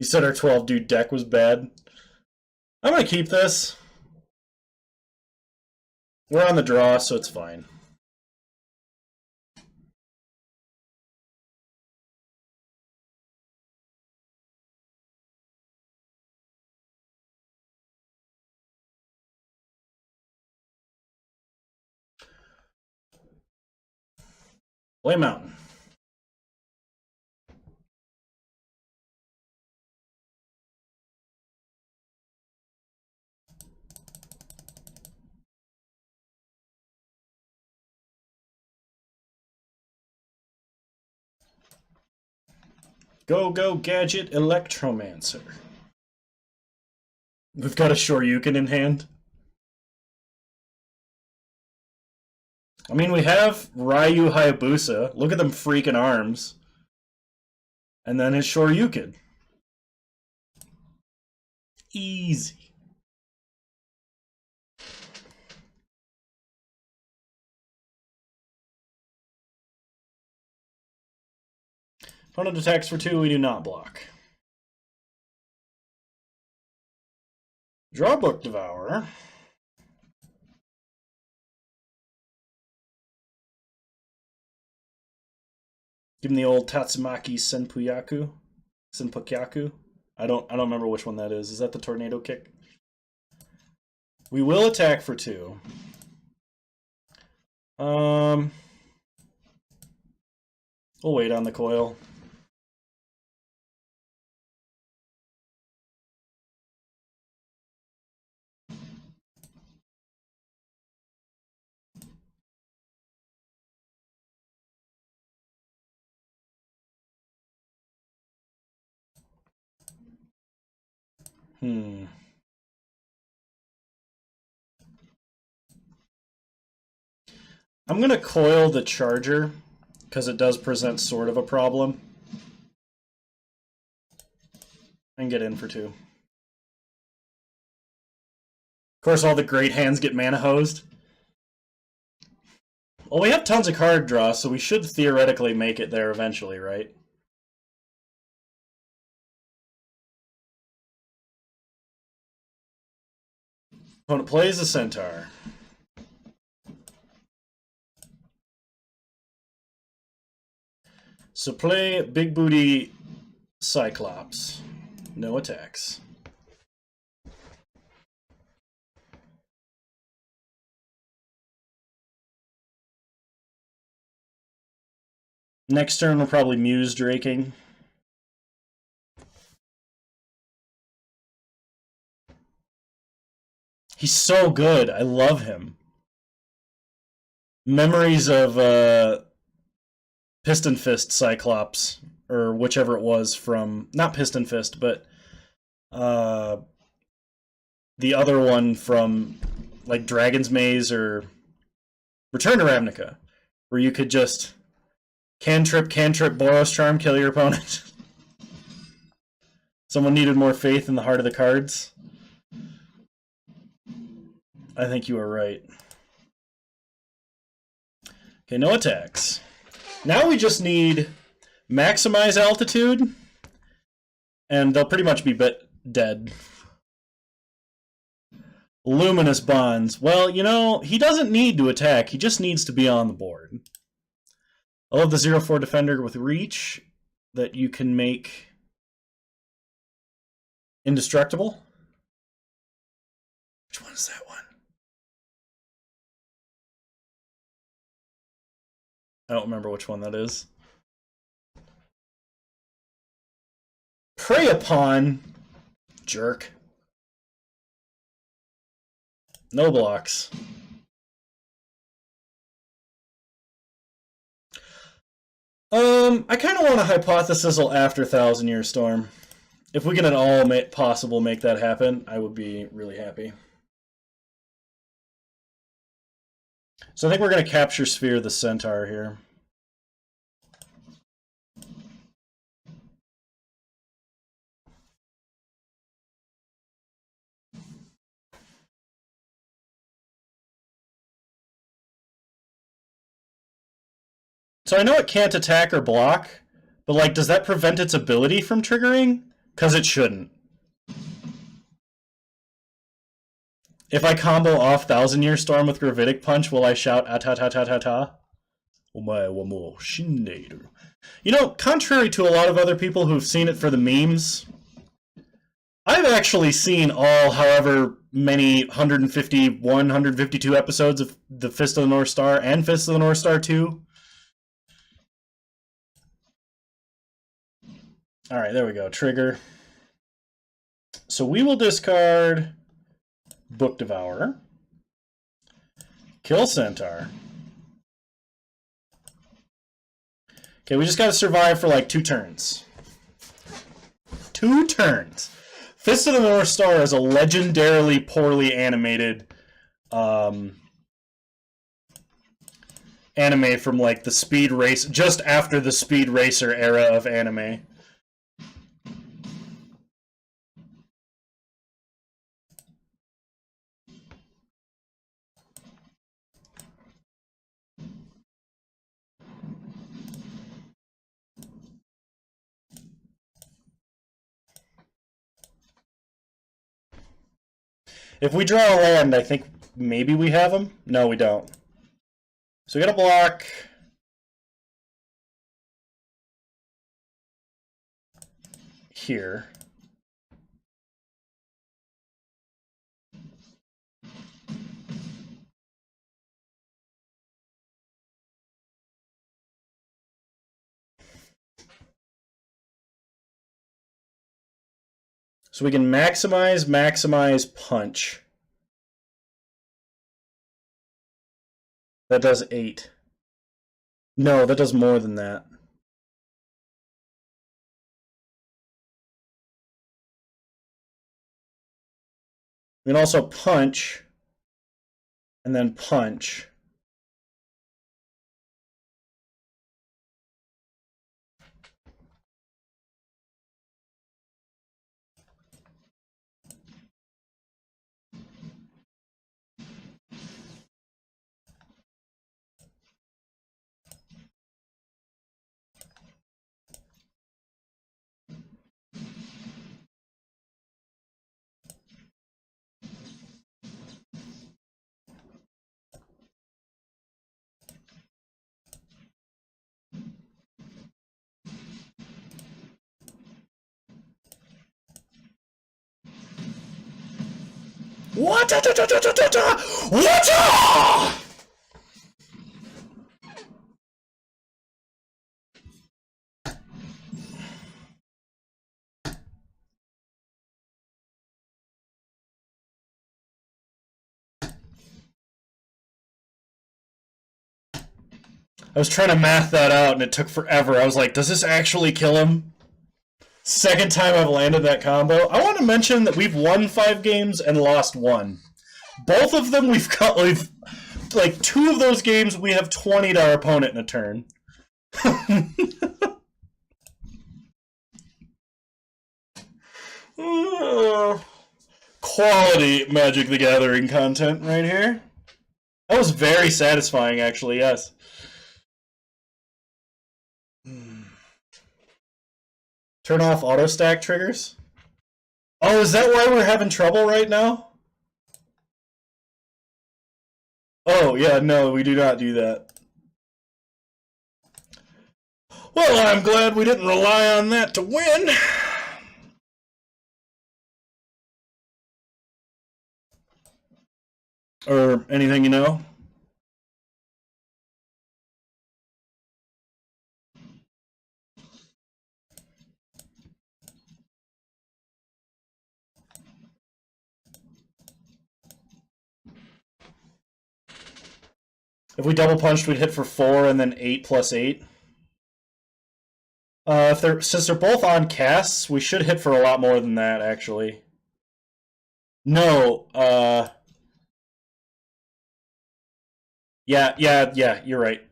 You said our 12-dude deck was bad. I'm going to keep this. We're on the draw, so it's fine. Play Mountain. Go, go, Gadget Electromancer. We've got a Shoryuken in hand. I mean, we have Ryu Hayabusa. Look at them freaking arms. And then his Shoryuken. Easy. Opponent attacks for 2, we do not block. Draw Book Devourer. Give him the old Tatsumaki Senpukyaku. I don't remember which one that is. Is that the tornado kick? We will attack for 2. We'll wait on the coil. I'm going to coil the charger because it does present sort of a problem. And get in for 2. Of course, all the great hands get mana hosed. Well, we have tons of card draw, so we should theoretically make it there eventually, right? Opponent plays a Centaur. So play Big Booty Cyclops. No attacks. Next turn, we'll probably Muse Draking. He's so good. I love him. Memories of Piston Fist Cyclops, or whichever it was from... Not Piston Fist, but the other one from like Dragon's Maze or Return to Ravnica, where you could just cantrip, Boros Charm, kill your opponent. Someone needed more faith in the heart of the cards. I think you are right. Okay, no attacks. Now we just need maximize altitude, and they'll pretty much be dead. Luminous Bonds. Well, you know, he doesn't need to attack. He just needs to be on the board. I love the 0/4 defender with reach that you can make indestructible. Which one is that one? I don't remember which one that is. Prey upon. Jerk. No blocks. I kind of want to hypothesize after Thousand Year Storm. If we can at all possible make that happen, I would be really happy. So I think we're going to capture Sphere the Centaur here. So I know it can't attack or block, but like, does that prevent its ability from triggering? Because it shouldn't. If I combo off Thousand Year Storm with Gravitic Punch, will I shout "Ata-ta-ta-ta-ta"? Omae wa mou shinneiru. You know, contrary to a lot of other people who've seen it for the memes, I've actually seen all however many 151, 152 episodes of the Fist of the North Star and Fist of the North Star 2. All right, there we go. Trigger. So we will discard Book Devourer, kill Centaur. Okay, we just got to survive for like 2 turns. 2 turns. Fist of the North Star is a legendarily poorly animated anime from like the Speed Race, just after the Speed Racer era of anime. If we draw a land, I think maybe we have them. No, we don't. So we got to block here. So we can maximize, punch. That does 8. No, that does more than that. We can also punch, and then punch. What? What? I was trying to math that out and it took forever. I was like, does this actually kill him? Second time I've landed that combo. I want to mention that we've won 5 games and lost 1. Both of them we've like 2 of those games we have 20'd our opponent in a turn. Quality Magic the Gathering content right here. That was very satisfying, actually, yes. Turn off auto stack triggers? Oh, is that why we're having trouble right now? Oh, yeah, no, we do not do that. Well, I'm glad we didn't rely on that to win. Or anything you know? If we double punched, we'd hit for 4 and then 8 plus 8. Since they're both on casts, we should hit for a lot more than that, actually. No, yeah, you're right.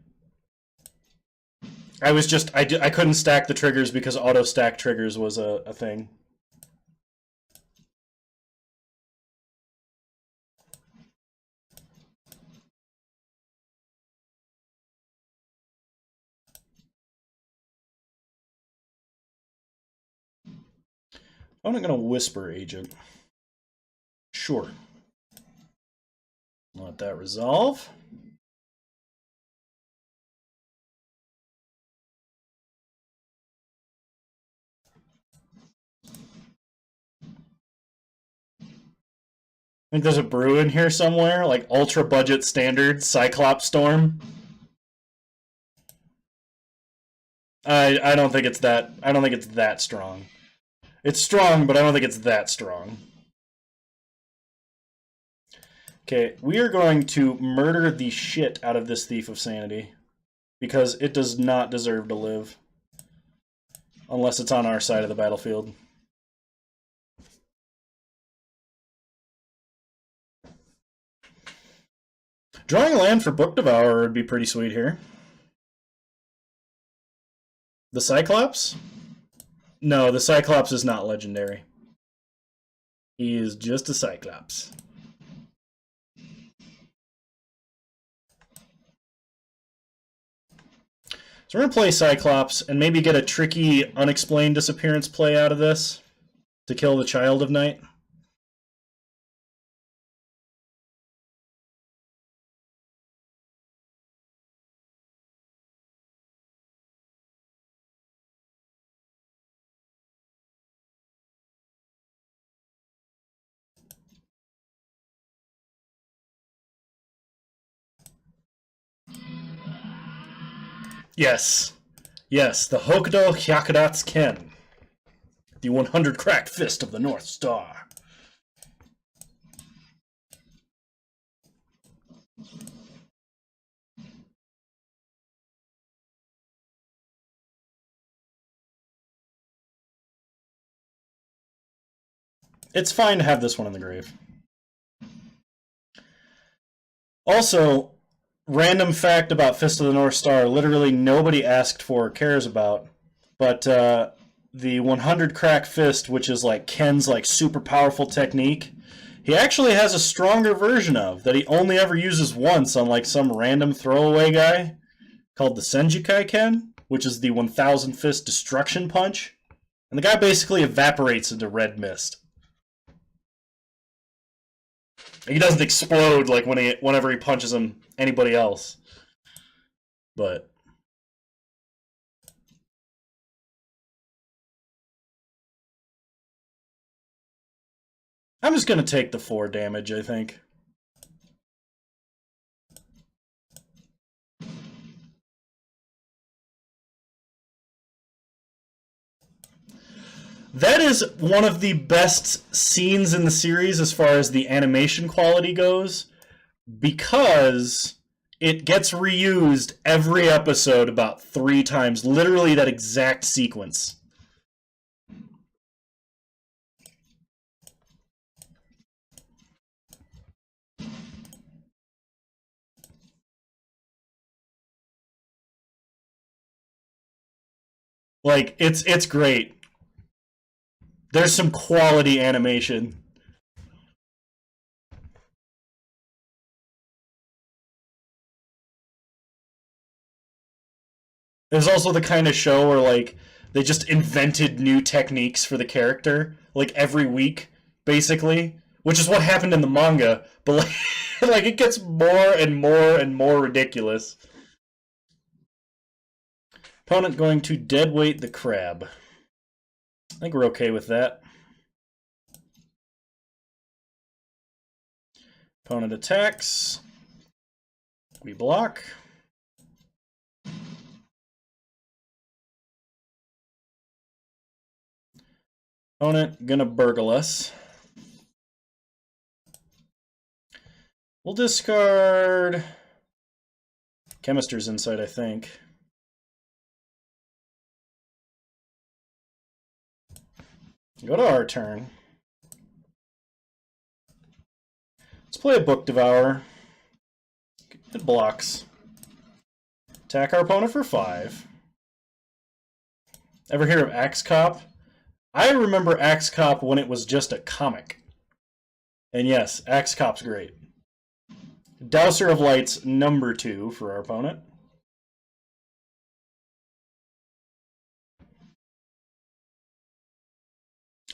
I couldn't stack the triggers because auto stack triggers was a thing. I'm not gonna whisper agent. Sure. Let that resolve. I think there's a brew in here somewhere, like ultra budget standard Cyclops Storm. I don't think it's that. I don't think it's that strong. It's strong, but I don't think it's that strong. Okay, we are going to murder the shit out of this Thief of Sanity because it does not deserve to live unless it's on our side of the battlefield. Drawing a land for Book Devourer would be pretty sweet here. The Cyclops? No, the Cyclops is not legendary. He is just a Cyclops. So we're going to play Cyclops and maybe get a tricky, unexplained disappearance play out of this to kill the Child of Night. Yes. Yes, the Hokuto Hyakudatsu Ken. The 100 cracked fist of the North Star. It's fine to have this one in the grave. Also, random fact about Fist of the North Star, literally nobody asked for or cares about, but the 100 crack fist, which is like Ken's like super powerful technique, he actually has a stronger version of that he only ever uses once on like some random throwaway guy called the Senjukai Ken, which is the 1000 fist destruction punch, and the guy basically evaporates into red mist. He doesn't explode like whenever he punches anybody else. But I'm just going to take the 4 damage, I think. That is one of the best scenes in the series as far as the animation quality goes, because it gets reused every episode about 3 times. Literally that exact sequence. Like, it's great. There's some quality animation. There's also the kind of show where like they just invented new techniques for the character like every week, basically, which is what happened in the manga. But like, like it gets more and more and more ridiculous. Opponent going to deadweight the crab. I think we're okay with that. Opponent attacks. We block. Opponent gonna burgle us. We'll discard Chemister's Insight, I think. Go to our turn. Let's play a Book Devourer. It blocks. Attack our opponent for 5. Ever hear of Axe Cop? I remember Axe Cop when it was just a comic. And yes, Axe Cop's great. Dowser of Lights number 2 for our opponent.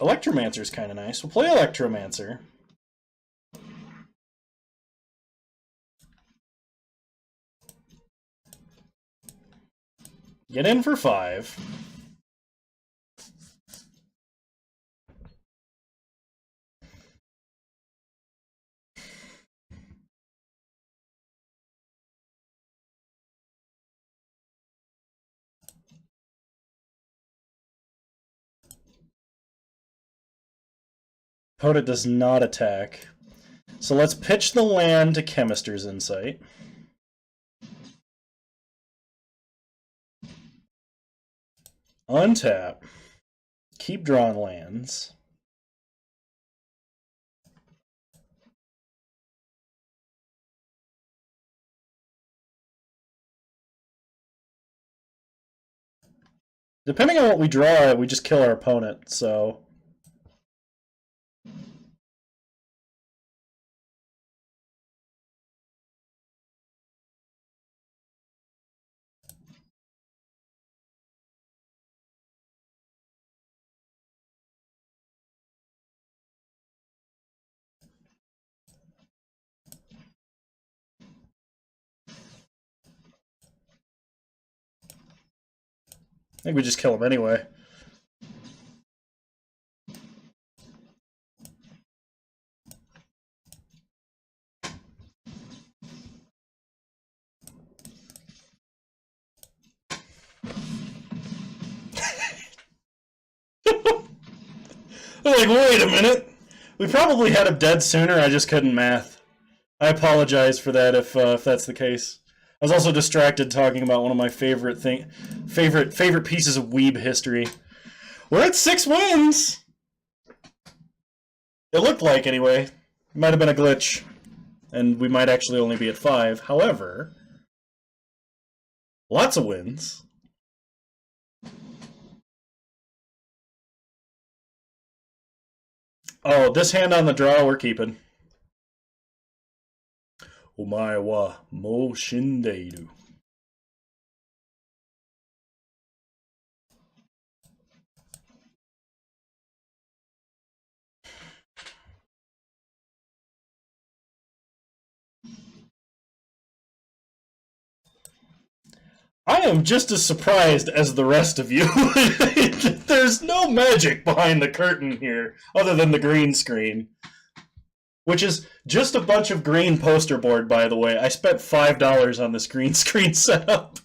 Electromancer's kind of nice. We'll play Electromancer. Get in for 5. Opponent does not attack. So let's pitch the land to Chemister's Insight. Untap. Keep drawing lands. Depending on what we draw, we just kill our opponent, so... I think we just kill him anyway. Like, wait a minute. We probably had him dead sooner, I just couldn't math. I apologize for that if that's the case. I was also distracted talking about one of my favorite pieces of weeb history. We're at 6 wins! It looked like, anyway. It might have been a glitch. And we might actually only be at 5. However, lots of wins. Oh, this hand on the draw we're keeping. Omae wa mo shindeiru. I am just as surprised as the rest of you. There's no magic behind the curtain here, other than the green screen. Which is just a bunch of green poster board, by the way. I spent $5 on this green screen setup.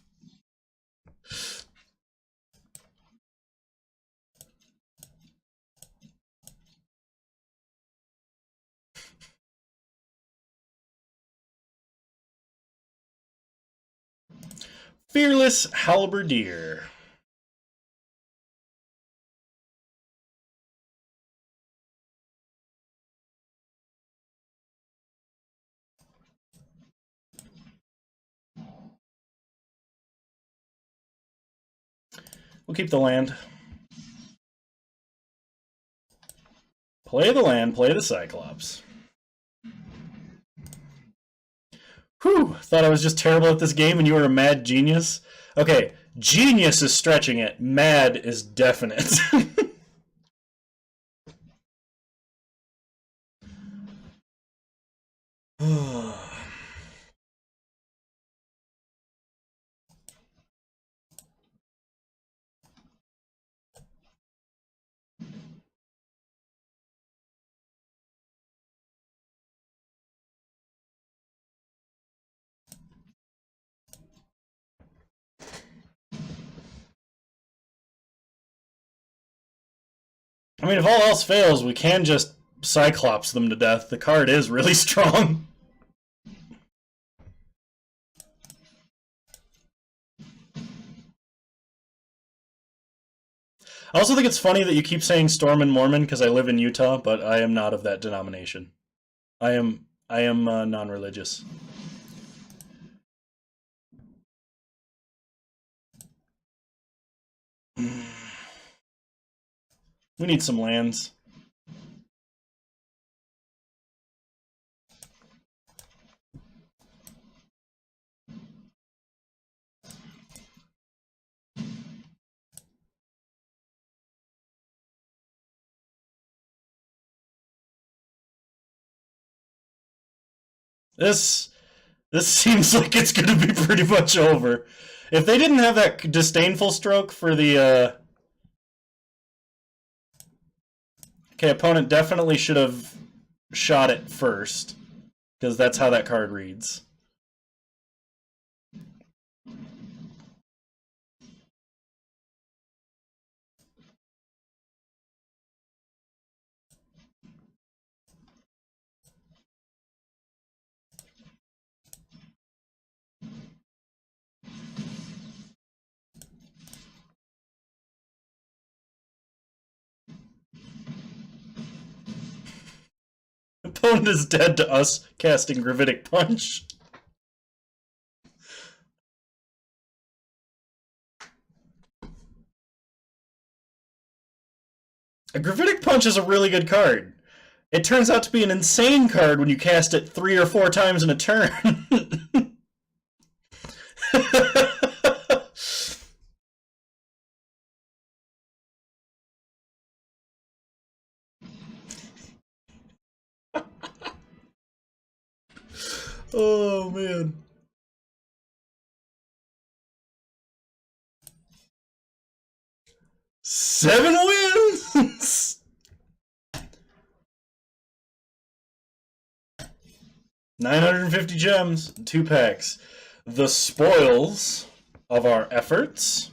Fearless Halberdier. We'll keep the land. Play the land, play the Cyclops. Whew, thought I was just terrible at this game and you were a mad genius. Okay, genius is stretching it. Mad is definite. I mean, if all else fails, we can just Cyclops them to death. The card is really strong. I also think it's funny that you keep saying Storm and Mormon because I live in Utah, but I am not of that denomination. I am non-religious. We need some lands. This seems like it's going to be pretty much over. If they didn't have that disdainful stroke for the okay, opponent definitely should have shot it first, because that's how that card reads. Opponent is dead to us casting Gravitic Punch. A Gravitic Punch is a really good card. It turns out to be an insane card when you cast it 3 or 4 times in a turn. Oh, man. Seven wins! 950 gems, 2 packs. The spoils of our efforts.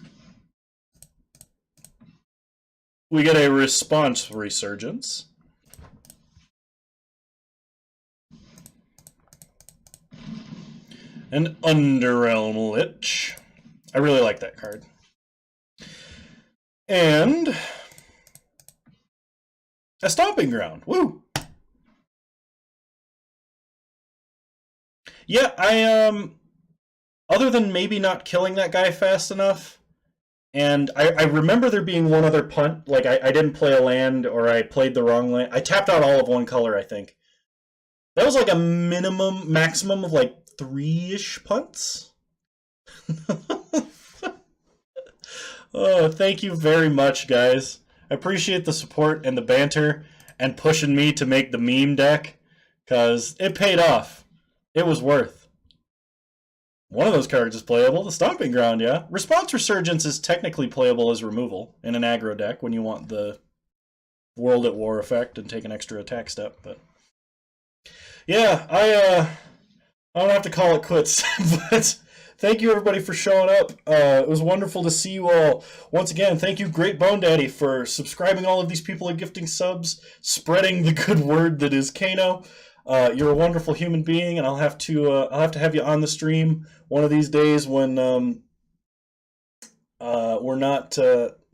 We get a response resurgence. An Underrealm Lich. I really like that card. And a Stomping Ground. Woo! Yeah, other than maybe not killing that guy fast enough, and I remember there being one other punt, like I didn't play a land, or I played the wrong land. I tapped out all of one color, I think. That was like a maximum of like 3-ish punts. Oh, thank you very much, guys. I appreciate the support and the banter and pushing me to make the meme deck, because it paid off. It was worth. One of those cards is playable, the Stomping Ground, yeah. Response Resurgence is technically playable as removal in an aggro deck when you want the World at War effect and take an extra attack step, but yeah, I don't have to call it quits, but thank you everybody for showing up. It was wonderful to see you all. Once again, thank you, Great Bone Daddy, for subscribing all of these people and gifting subs, spreading the good word that is Kano. You're a wonderful human being, and I'll have to have you on the stream one of these days when we're not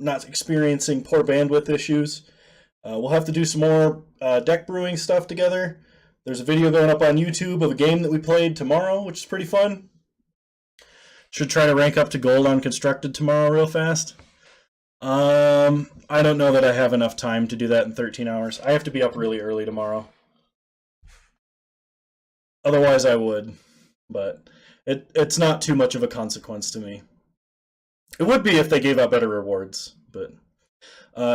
experiencing poor bandwidth issues. We'll have to do some more deck brewing stuff together. There's a video going up on YouTube of a game that we played tomorrow, which is pretty fun. Should try to rank up to gold on Constructed tomorrow real fast. I don't know that I have enough time to do that in 13 hours. I have to be up really early tomorrow. Otherwise I would, but it's not too much of a consequence to me. It would be if they gave out better rewards, but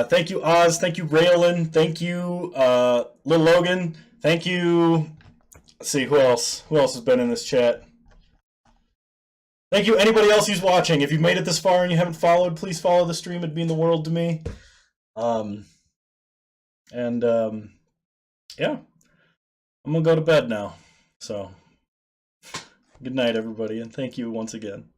thank you, Oz. Thank you, Raylin. Thank you, Lil Logan. Thank you. Let's see, who else? Who else has been in this chat? Thank you, anybody else who's watching. If you've made it this far and you haven't followed, please follow the stream. It'd mean the world to me. Yeah. I'm going to go to bed now. So, good night, everybody, and thank you once again.